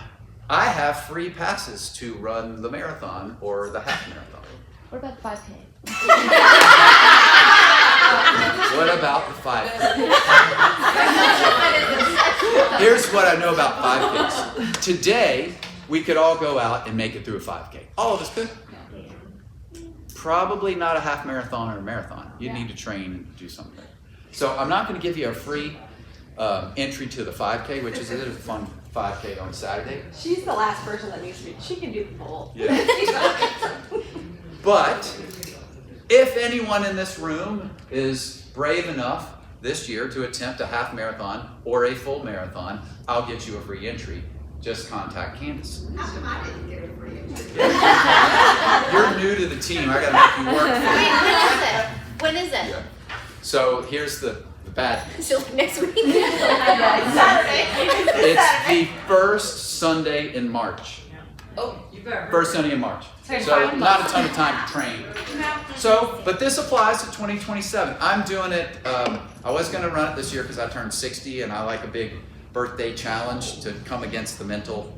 [SPEAKER 4] have free passes to run the marathon or the half marathon.
[SPEAKER 8] What about the 5K?
[SPEAKER 4] What about the 5K? Here's what I know about 5Ks. Today, we could all go out and make it through a 5K. All of us could. Probably not a half marathon or a marathon. You need to train and do something. So I'm not going to give you a free entry to the 5K, which is a fun 5K on Saturday.
[SPEAKER 9] She's the last person that needs to be. She can do the full.
[SPEAKER 4] Yeah. But if anyone in this room is brave enough this year to attempt a half marathon or a full marathon, I'll get you a free entry. Just contact Candace.
[SPEAKER 2] How come I didn't get a free entry?
[SPEAKER 4] You're new to the team. I gotta make you work for it.
[SPEAKER 8] When is it?
[SPEAKER 4] Yeah. So here's the bad news.
[SPEAKER 8] So next week?
[SPEAKER 9] Saturday.
[SPEAKER 4] It's the first Sunday in March.
[SPEAKER 7] Oh, you better.
[SPEAKER 4] First Sunday in March. So not a ton of time to train. So, but this applies to 2027. I'm doing it, I was gonna run it this year because I turned 60 and I like a big birthday challenge to come against the mental,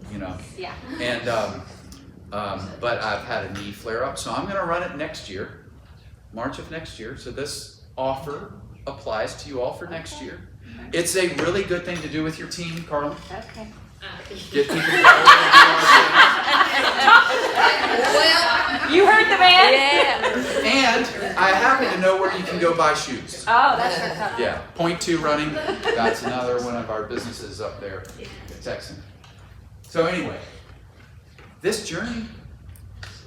[SPEAKER 1] Yeah.
[SPEAKER 4] and, but I've had a knee flare up, so I'm gonna run it next year, March of next year. So this offer applies to you all for next year. It's a really good thing to do with your team, Carla.
[SPEAKER 9] Okay.
[SPEAKER 4] Get people together and do all things.
[SPEAKER 9] You heard the man?
[SPEAKER 6] Yeah.
[SPEAKER 4] And I happen to know where you can go buy shoes.
[SPEAKER 9] Oh, that's fantastic.
[SPEAKER 4] Yeah, .2 running. That's another one of our businesses up there in Texas. So anyway, this journey,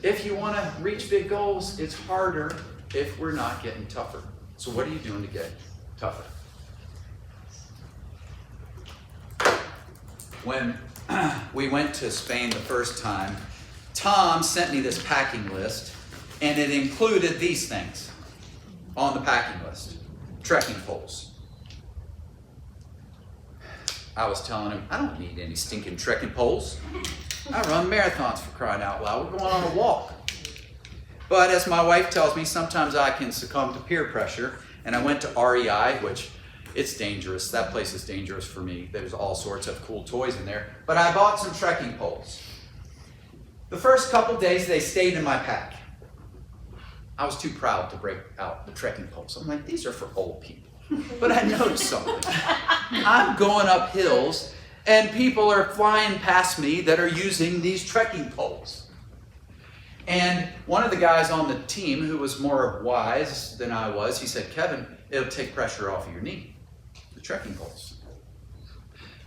[SPEAKER 4] if you want to reach big goals, it's harder if we're not getting tougher. So what are you doing to get tougher? When we went to Spain the first time, Tom sent me this packing list, and it included these things on the packing list. Trekking poles. I was telling him, I don't need any stinking trekking poles. I run marathons, for crying out loud. We're going on a walk. But as my wife tells me, sometimes I can succumb to peer pressure, and I went to REI, which it's dangerous. That place is dangerous for me. There's all sorts of cool toys in there. But I bought some trekking poles. The first couple days, they stayed in my pack. I was too proud to break out the trekking poles. I'm like, these are for old people. But I noticed something. I'm going up hills, and people are flying past me that are using these trekking poles. And one of the guys on the team, who was more wise than I was, he said, Kevin, it'll take pressure off of your knee. The trekking poles.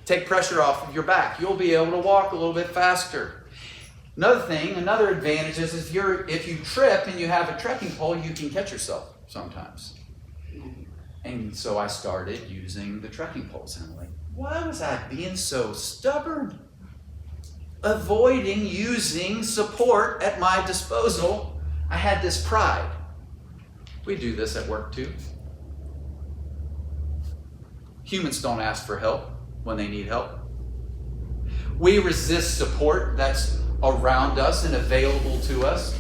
[SPEAKER 4] Take pressure off of your back. You'll be able to walk a little bit faster. Another thing, another advantage is if you trip and you have a trekking pole, you can catch yourself sometimes. And so I started using the trekking poles. And I'm like, why was I being so stubborn? Avoiding using support at my disposal. I had this pride. We do this at work too. Humans don't ask for help when they need help. We resist support that's around us and available to us,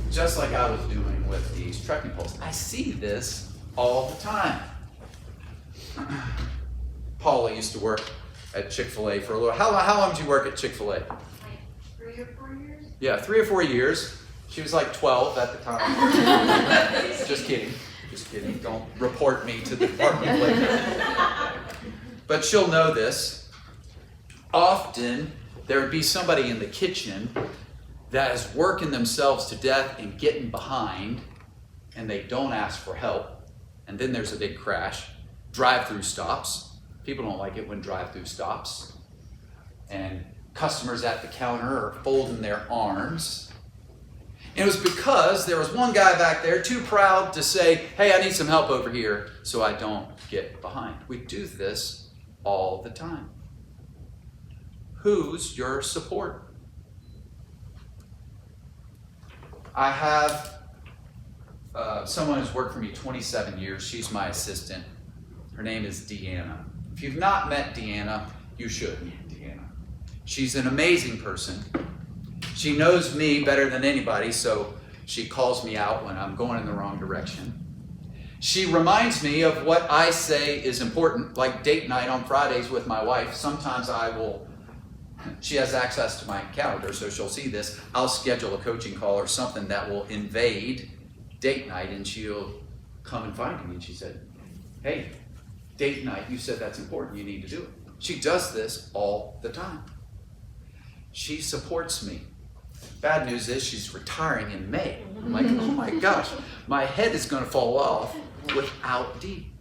[SPEAKER 4] just like I was doing with these trekking poles. I see this all the time. Paula used to work at Chick-fil-A for a little. How long did you work at Chick-fil-A?
[SPEAKER 8] Like 3 or 4 years.
[SPEAKER 4] Yeah, 3 or 4 years. She was like 12 at the time. Just kidding. Just kidding. Don't report me to the department later. But she'll know this. Often, there would be somebody in the kitchen that is working themselves to death and getting behind, and they don't ask for help. And then there's a big crash. Drive-through stops. People don't like it when drive-through stops. And customers at the counter are folding their arms. And it was because there was one guy back there too proud to say, hey, I need some help over here so I don't get behind. We do this all the time. Who's your support? I have someone who's worked for me 27 years. She's my assistant. Her name is Deanna. If you've not met Deanna, you should meet Deanna. She's an amazing person. She knows me better than anybody, so she calls me out when I'm going in the wrong direction. She reminds me of what I say is important, like date night on Fridays with my wife. Sometimes she has access to my calendar, so she'll see this. I'll schedule a coaching call or something that will invade date night, and she'll come and find me. And she said, hey, date night, you said that's important, you need to do it. She does this all the time. She supports me. Bad news is she's retiring in May. I'm like, oh my gosh, my head is going to fall off without Dee.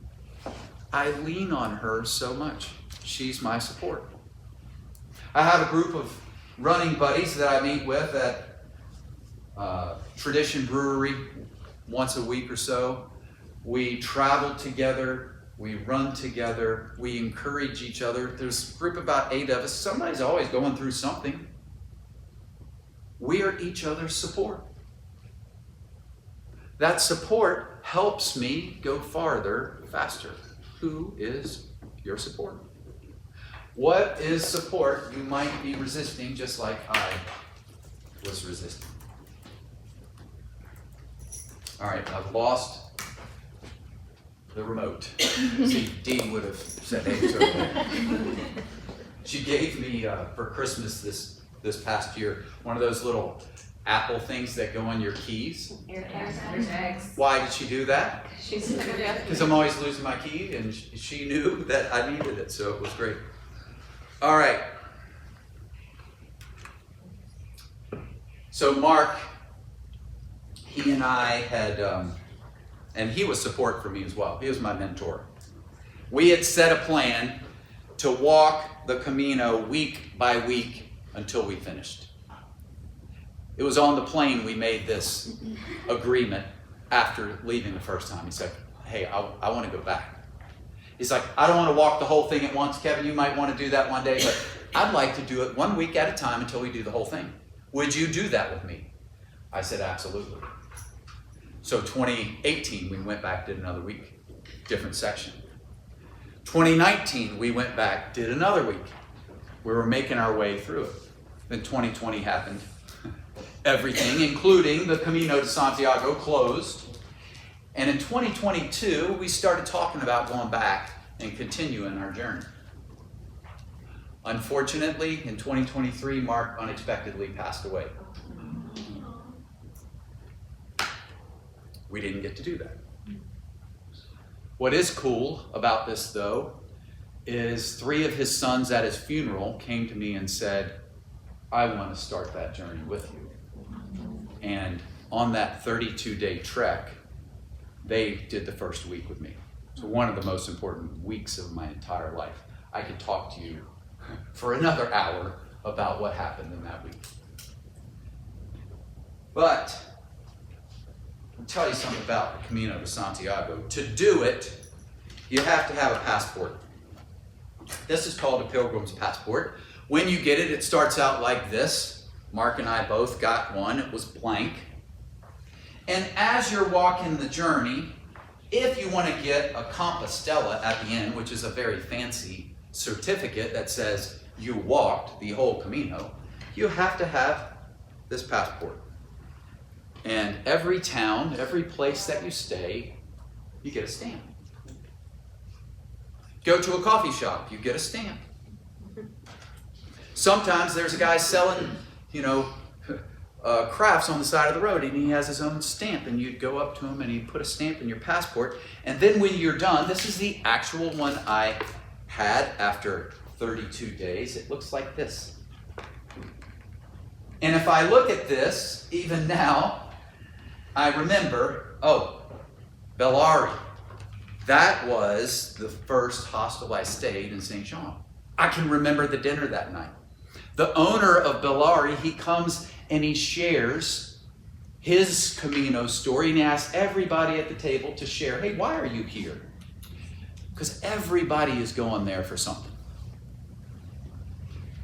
[SPEAKER 4] I lean on her so much. She's my support. I have a group of running buddies that I meet with at Tradition Brewery once a week or so. We travel together. We run together. We encourage each other. There's a group of about 8 of us. Somebody's always going through something. We are each other's support. That support helps me go farther, faster. Who is your support? What is support you might be resisting just like I was resisting? All right, I've lost the remote. See, Dee would have said, hey, it's over there. She gave me for Christmas this past year one of those little Apple things that go on your keys.
[SPEAKER 1] AirTags.
[SPEAKER 4] Why did she do that?
[SPEAKER 9] She's forgetting.
[SPEAKER 4] Because I'm always losing my key, and she knew that I needed it, so it was great. All right. So Mark, he and I had, and he was support for me as well. He was my mentor. We had set a plan to walk the Camino week by week until we finished. It was on the plane we made this agreement after leaving the first time. He said, hey, I want to go back. He's like, I don't want to walk the whole thing at once. Kevin, you might want to do that one day, but I'd like to do it 1 week at a time until we do the whole thing. Would you do that with me? I said, absolutely. So 2018, we went back, did another week, different section. 2019, we went back, did another week. We were making our way through it. Then 2020 happened. Everything, including the Camino de Santiago, closed. And in 2022, we started talking about going back and continuing our journey. Unfortunately, in 2023, Mark unexpectedly passed away. We didn't get to do that. What is cool about this, though, is 3 of his sons at his funeral came to me and said, I want to start that journey with you. And on that 32-day trek, they did the first week with me. So one of the most important weeks of my entire life. I could talk to you for another hour about what happened in that week. But I'll tell you something about the Camino de Santiago. To do it, you have to have a passport. This is called a pilgrim's passport. When you get it, it starts out like this. Mark and I both got one. It was blank. And as you're walking the journey, if you want to get a Compostela at the end, which is a very fancy certificate that says you walked the whole Camino, you have to have this passport. And every town, every place that you stay, you get a stamp. Go to a coffee shop, you get a stamp. Sometimes there's a guy selling, crafts on the side of the road, and he has his own stamp, and you'd go up to him and he'd put a stamp in your passport, and then when you're done, this is the actual one I had after 32 days. It looks like this. And if I look at this, even now, I remember, Bellari. That was the first hostel I stayed in St. Jean. I can remember the dinner that night. The owner of Bellari, he comes and he shares his Camino story, and he asks everybody at the table to share, hey, why are you here? Because everybody is going there for something.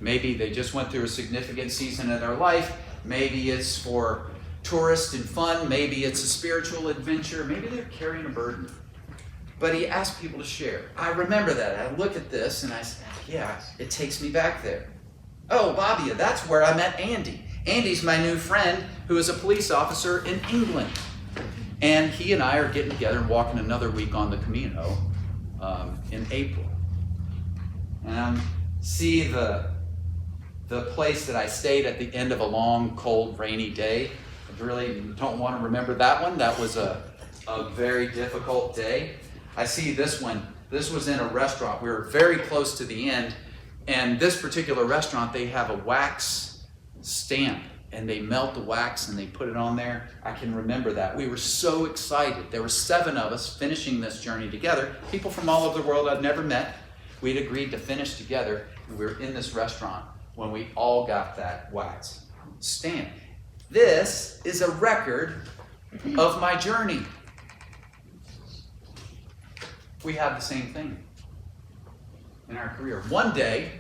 [SPEAKER 4] Maybe they just went through a significant season of their life. Maybe it's for tourists and fun. Maybe it's a spiritual adventure. Maybe they're carrying a burden. But he asked people to share. I remember that. I look at this and I say, yeah, it takes me back there. Oh, Bobbia, that's where I met Andy. Andy's my new friend who is a police officer in England. And he and I are getting together and walking another week on the Camino in April. And see the place that I stayed at the end of a long, cold, rainy day. I really don't want to remember that one. That was a very difficult day. I see this one. This was in a restaurant. We were very close to the end. And this particular restaurant, they have a wax stamp. And they melt the wax and they put it on there. I can remember that. We were so excited. There were 7 of us finishing this journey together. People from all over the world I'd never met. We'd agreed to finish together. And we were in this restaurant when we all got that wax stamp. This is a record of my journey. We have the same thing in our career. One day,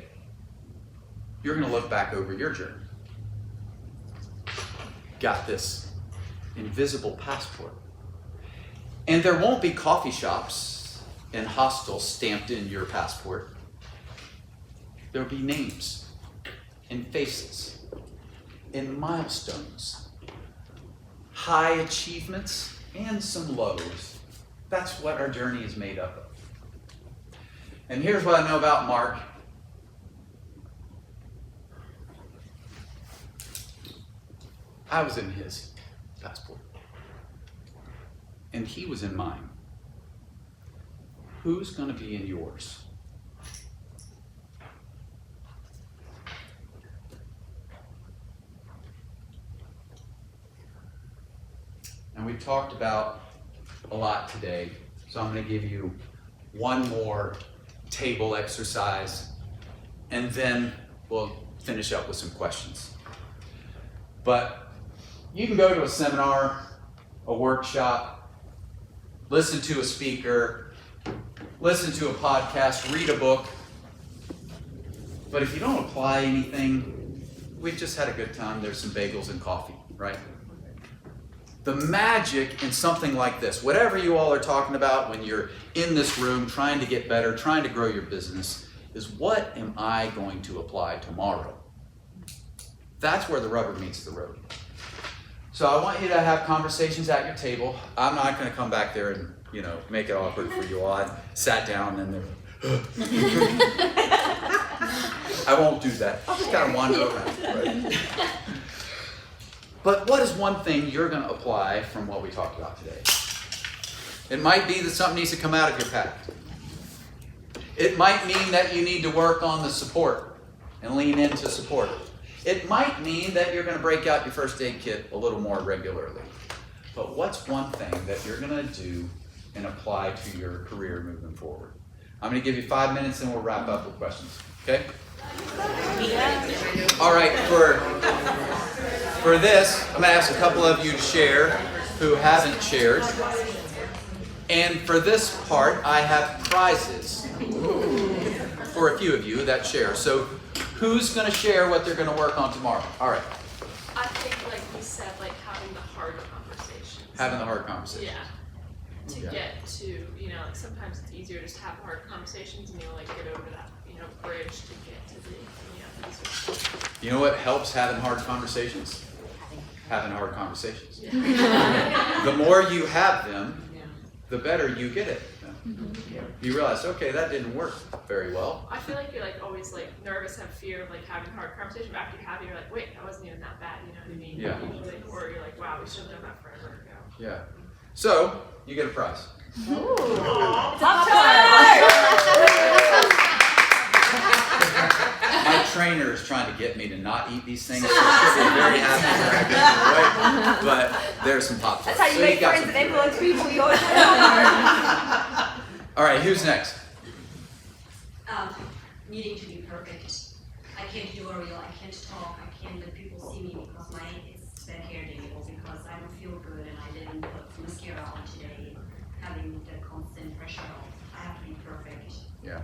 [SPEAKER 4] you're going to look back over your journey. Got this invisible passport. And there won't be coffee shops and hostels stamped in your passport. There'll be names and faces and milestones, high achievements and some lows. That's what our journey is made up of. And here's what I know about Mark. I was in his passport, and he was in mine. Who's going to be in yours? And we've talked about a lot today, so I'm going to give you one more table exercise, and then we'll finish up with some questions. But you can go to a seminar, a workshop, listen to a speaker, listen to a podcast, read a book. But if you don't apply anything, we've just had a good time. There's some bagels and coffee, right? The magic in something like this, whatever you all are talking about when you're in this room trying to get better, trying to grow your business, is what am I going to apply tomorrow? That's where the rubber meets the road. So I want you to have conversations at your table. I'm not going to come back there and, make it awkward for you all. I sat down and I won't do that. I'll just kind of wander around. Right? But what is one thing you're going to apply from what we talked about today? It might be that something needs to come out of your pack. It might mean that you need to work on the support and lean into support. It might mean that you're going to break out your first aid kit a little more regularly. But what's one thing that you're going to do and apply to your career moving forward? I'm going to give you 5 minutes and we'll wrap up with questions. Okay? All right, for this, I'm going to ask a couple of you to share who haven't shared. And for this part, I have prizes for a few of you that share. So who's going to share what they're going to work on tomorrow? All right.
[SPEAKER 10] I think, like you said, having the hard conversations.
[SPEAKER 4] Having the hard conversations.
[SPEAKER 10] Yeah. To get to, sometimes it's easier just to have hard conversations and, get over that, bridge to get to the,
[SPEAKER 4] You know what helps having hard conversations? Having hard conversations.
[SPEAKER 10] Yeah.
[SPEAKER 4] The more you have them, the better you get it. You realize, okay, that didn't work very well.
[SPEAKER 10] I feel like you're always nervous, have fear of having hard conversation. But after you have it, you're wait, that wasn't even that bad. You know what I mean?
[SPEAKER 4] Yeah.
[SPEAKER 10] Usually, or you're wow, we should have done that forever ago.
[SPEAKER 4] Yeah. So you get a prize.
[SPEAKER 9] Ooh.
[SPEAKER 4] My trainer is trying to get me to not eat these things, so she'll be very happy that I did it, right? But there's some Pop-Tarts.
[SPEAKER 9] That's how you make friends and influence people. You always
[SPEAKER 4] All right, who's next?
[SPEAKER 8] Needing to be perfect. I can't do a reel, I can't talk, I can't let people see me because it's bad hair day or because I don't feel good and I didn't put mascara on today. Having the constant pressure of I have to be perfect.
[SPEAKER 4] Yeah.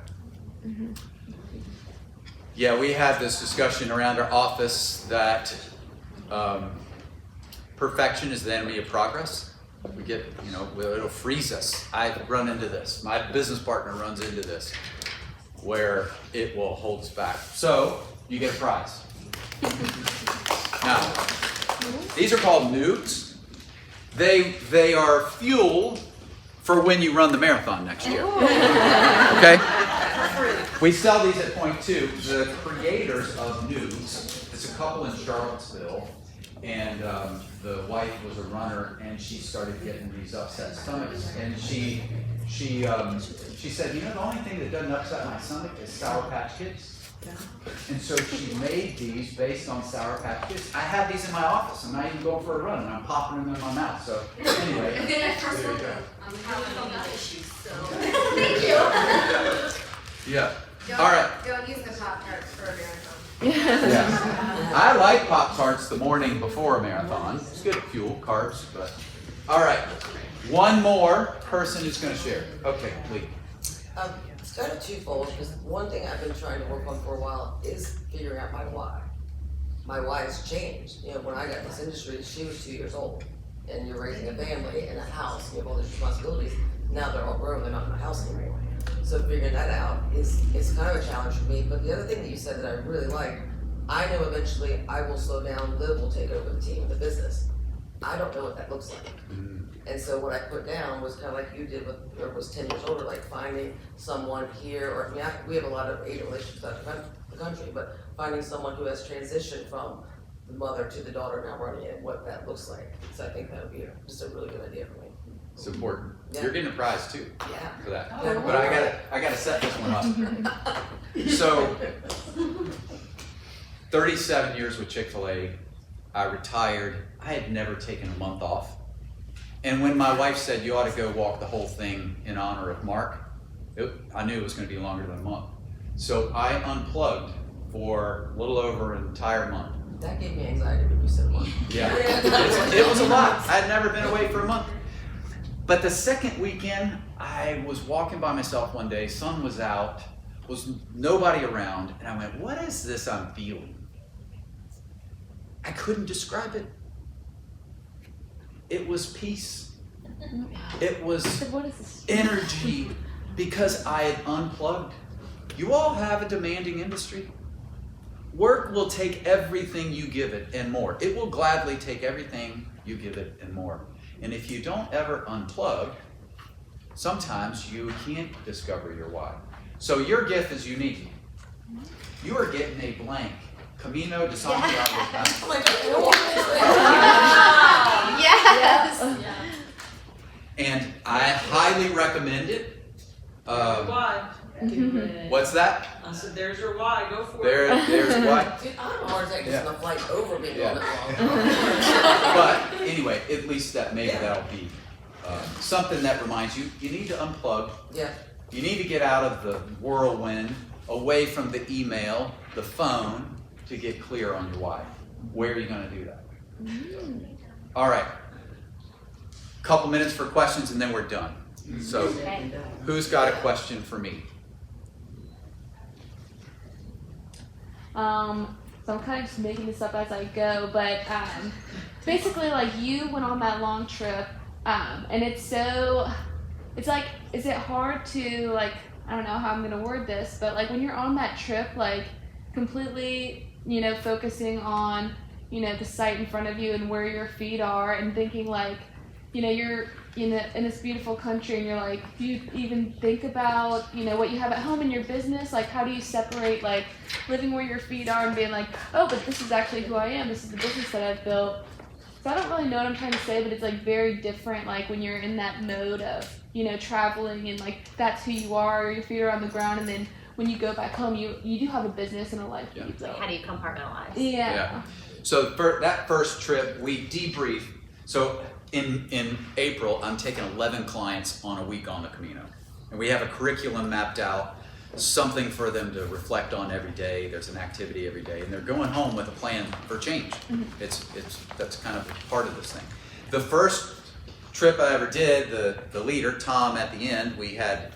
[SPEAKER 4] Yeah, we had this discussion around our office that perfection is the enemy of progress. We get, it'll freeze us. I've run into this. My business partner runs into this, where it will hold us back. So, you get a prize. Now, these are called nukes. They are fuel for when you run the marathon next year. Okay? We sell these at Point 2. The creators of Nukes, it's a couple in Charlottesville, and the wife was a runner, and she started getting these upset stomachs, and she said, the only thing that doesn't upset my stomach is Sour Patch Kids. And so she made these based on Sour Patch Kids. I have these in my office. I'm not even going for a run, and I'm popping them in my mouth. So anyway, there you go.
[SPEAKER 8] I'm having all these issues, so.
[SPEAKER 9] Thank you.
[SPEAKER 4] Yeah. All right.
[SPEAKER 8] Don't use the Pop-Tarts for a marathon.
[SPEAKER 4] Yeah. I like Pop-Tarts the morning before a marathon. It's good fuel, carbs, but. All right. One more person who's going to share. Okay, Lee.
[SPEAKER 6] It's kind of twofold, because one thing I've been trying to work on for a while is figuring out my why. My why has changed. When I got in this industry, she was 2 years old, and you're raising a family and a house, and you have all these responsibilities. Now they're all grown, they're not in my house anymore. So figuring that out is kind of a challenge for me. But the other thing that you said that I really like, I know eventually I will slow down, Liv will take over the team, the business. I don't know what that looks like. And so what I put down was kind of like you did with whoever was 10 years older, like finding someone here, or I mean, we have a lot of agent relationships out the country, but finding someone who has transitioned from the mother to the daughter now running it, what that looks like. So I think that would be just a really good idea for me.
[SPEAKER 4] It's important.
[SPEAKER 6] Yeah.
[SPEAKER 4] You're getting a prize too
[SPEAKER 6] Yeah.
[SPEAKER 4] for that.
[SPEAKER 6] Yeah.
[SPEAKER 4] But I gotta set this one up. So, 37 years with Chick-fil-A. I retired. I had never taken a month off. And when my wife said you ought to go walk the whole thing in honor of Mark, I knew it was going to be longer than a month. So I unplugged for a little over an entire month.
[SPEAKER 6] That gave me anxiety when you said a month.
[SPEAKER 4] Yeah, it was a lot. I'd never been away for a month. But the second weekend, I was walking by myself one day, sun was out, was nobody around, and I went, what is this I'm feeling? I couldn't describe it. It was peace. It was energy, because I had unplugged. You all have a demanding industry. Work will take everything you give it and more. It will gladly take everything you give it and more. And if you don't ever unplug, sometimes you can't discover your why. So your gift is unique. You are getting a blank Camino de Santiago.
[SPEAKER 9] Yes.
[SPEAKER 4] And I highly recommend it.
[SPEAKER 7] Why?
[SPEAKER 4] What's that?
[SPEAKER 7] I said, there's your why, go for it.
[SPEAKER 4] There's why.
[SPEAKER 6] Dude, I have a hard time just on the flight over being
[SPEAKER 4] Yeah.
[SPEAKER 6] on that long.
[SPEAKER 4] But anyway, at least that maybe that'll be something that reminds you, you need to unplug.
[SPEAKER 6] Yeah.
[SPEAKER 4] You need to get out of the whirlwind, away from the email, the phone, to get clear on your why. Where are you going to do that? All right. Couple minutes for questions and then we're done. So, who's got a question for me?
[SPEAKER 11] So I'm kind of just making this up as I go, but basically, like, you went on that long trip, and it's like, is it hard to, like, I don't know how I'm gonna word this, but like when you're on that trip, like completely, you know, focusing on, you know, the sight in front of you and where your feet are, and thinking like, you know, you're in this beautiful country, and you're like, do you even think about, you know, what you have at home in your business? Like, how do you separate, like, living where your feet are and being like, oh, but this is actually who I am, this is the business that I've built. So I don't really know what I'm trying to say, but it's like very different, like when you're in that mode of, you know, traveling and like that's who you are, your feet are on the ground, and then when you go back home, you do have a business and a life that you built.
[SPEAKER 1] How do you compartmentalize?
[SPEAKER 11] Yeah.
[SPEAKER 4] So for that first trip, we debrief. So in April, I'm taking 11 clients on a week on the Camino. And we have a curriculum mapped out, something for them to reflect on every day. There's an activity every day, and they're going home with a plan for change. It's that's kind of part of this thing. The first trip I ever did, the leader, Tom, at the end, we had,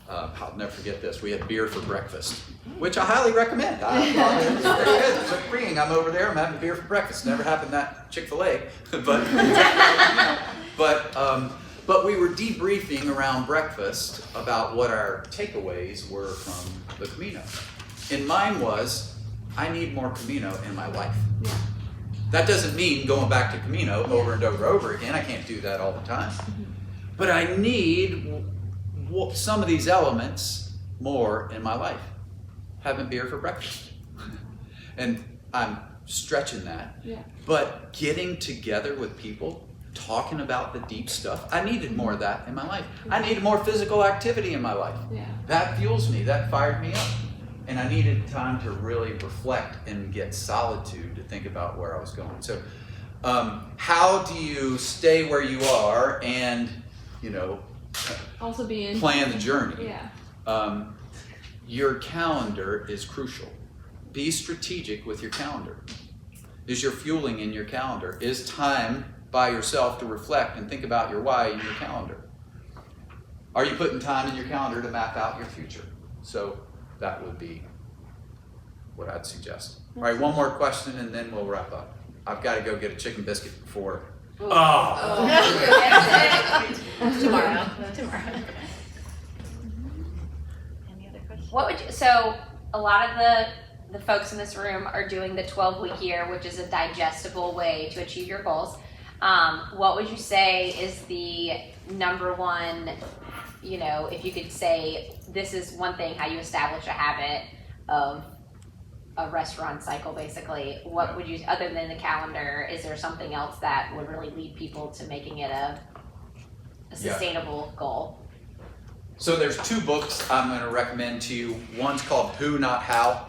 [SPEAKER 4] I'll never forget this, we had beer for breakfast, which I highly recommend. I thought it was very good. It's like freeing. I'm over there, I'm having beer for breakfast. Never happened at Chick-fil-A, but we were debriefing around breakfast about what our takeaways were from the Camino. And mine was, I need more Camino in my life.
[SPEAKER 11] Yeah.
[SPEAKER 4] That doesn't mean going back to Camino over and over again. I can't do that all the time. But I need some of these elements more in my life. Having beer for breakfast. And I'm stretching that.
[SPEAKER 11] Yeah.
[SPEAKER 4] But getting together with people, talking about the deep stuff, I needed more of that in my life. I needed more physical activity in my life.
[SPEAKER 11] Yeah.
[SPEAKER 4] That fuels me, that fired me up. And I needed time to really reflect and get solitude to think about where I was going. So how do you stay where you are and, you know,
[SPEAKER 11] Also being
[SPEAKER 4] plan the journey?
[SPEAKER 11] Yeah.
[SPEAKER 4] Your calendar is crucial. Be strategic with your calendar. Is your fueling in your calendar? Is time by yourself to reflect and think about your why in your calendar? Are you putting time in your calendar to map out your future? So that would be what I'd suggest. All right, one more question and then we'll wrap up. I've got to go get a chicken biscuit before.
[SPEAKER 1] Tomorrow. Any other questions? What would you, so a lot of the folks in this room are doing the 12-week year, which is a digestible way to achieve your goals. what would you say is the number one, you know, if you could say this is one thing how you establish a habit of a restaurant cycle, basically, what would you, other than the calendar, is there something else that would really lead people to making it a sustainable goal?
[SPEAKER 4] So there's 2 books I'm going to recommend to you. One's called Who, Not How.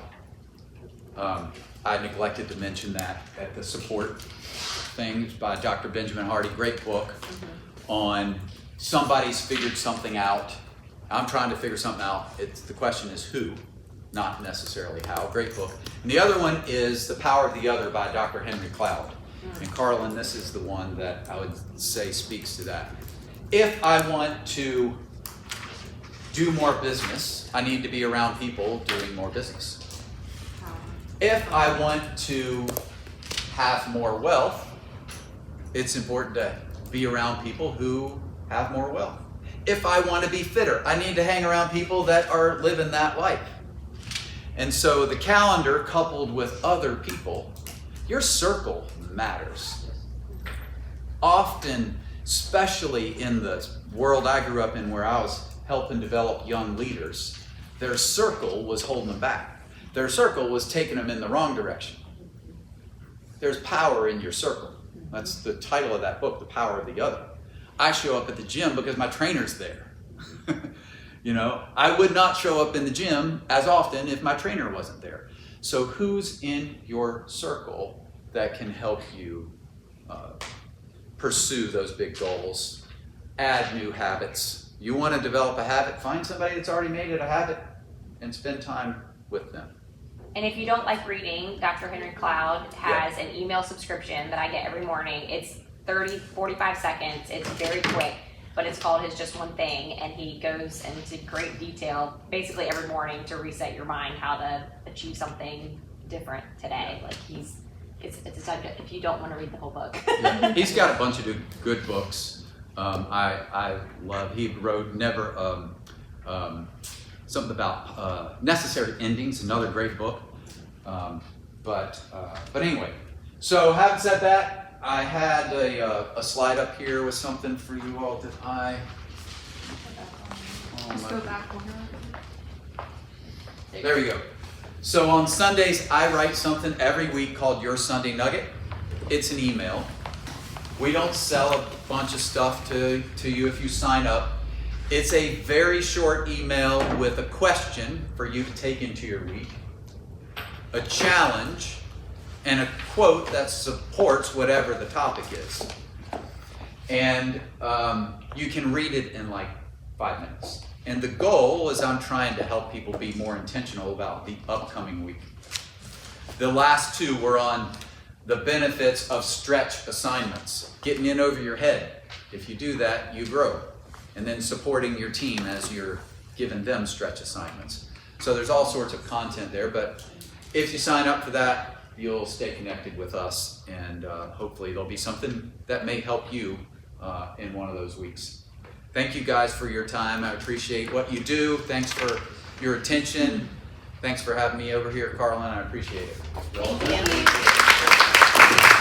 [SPEAKER 4] I neglected to mention that at the support things by Dr. Benjamin Hardy. Great book on somebody's figured something out. I'm trying to figure something out. The question is who, not necessarily how. Great book. And the other one is The Power of the Other by Dr. Henry Cloud. And Carlin, this is the one that I would say speaks to that. If I want to do more business, I need to be around people doing more business. If I want to have more wealth, it's important to be around people who have more wealth. If I want to be fitter, I need to hang around people that are living that life. And so the calendar coupled with other people, your circle matters. Often, especially in the world I grew up in where I was helping develop young leaders, their circle was holding them back. Their circle was taking them in the wrong direction. There's power in your circle. That's the title of that book, The Power of the Other. I show up at the gym because my trainer's there. You know, I would not show up in the gym as often if my trainer wasn't there. So who's in your circle that can help you pursue those big goals, add new habits? You want to develop a habit, find somebody that's already made it a habit and spend time with them.
[SPEAKER 1] And if you don't like reading, Dr. Henry Cloud has an email subscription that I get every morning. It's 45 seconds. It's very quick, but it's called His Just One Thing, and he goes into great detail basically every morning to reset your mind how to achieve something different today. Like it's a subject if you don't want to read the whole book.
[SPEAKER 4] Yeah. He's got a bunch of good books. I love, he wrote something about Necessary Endings, another great book. But anyway, so having said that, I had a slide up here with something for you all. Did I?
[SPEAKER 11] Just go back one.
[SPEAKER 4] There you go. So on Sundays, I write something every week called Your Sunday Nugget. It's an email. We don't sell a bunch of stuff to you if you sign up. It's a very short email with a question for you to take into your week, a challenge, and a quote that supports whatever the topic is. And you can read it in like 5 minutes. And the goal is I'm trying to help people be more intentional about the upcoming week. The last 2 were on the benefits of stretch assignments, getting in over your head. If you do that, you grow. And then supporting your team as you're giving them stretch assignments. So there's all sorts of content there, but if you sign up for that, you'll stay connected with us, and hopefully there'll be something that may help you in one of those weeks. Thank you guys for your time. I appreciate what you do. Thanks for your attention. Thanks for having me over here, Carlin. I appreciate it.
[SPEAKER 1] Thank you.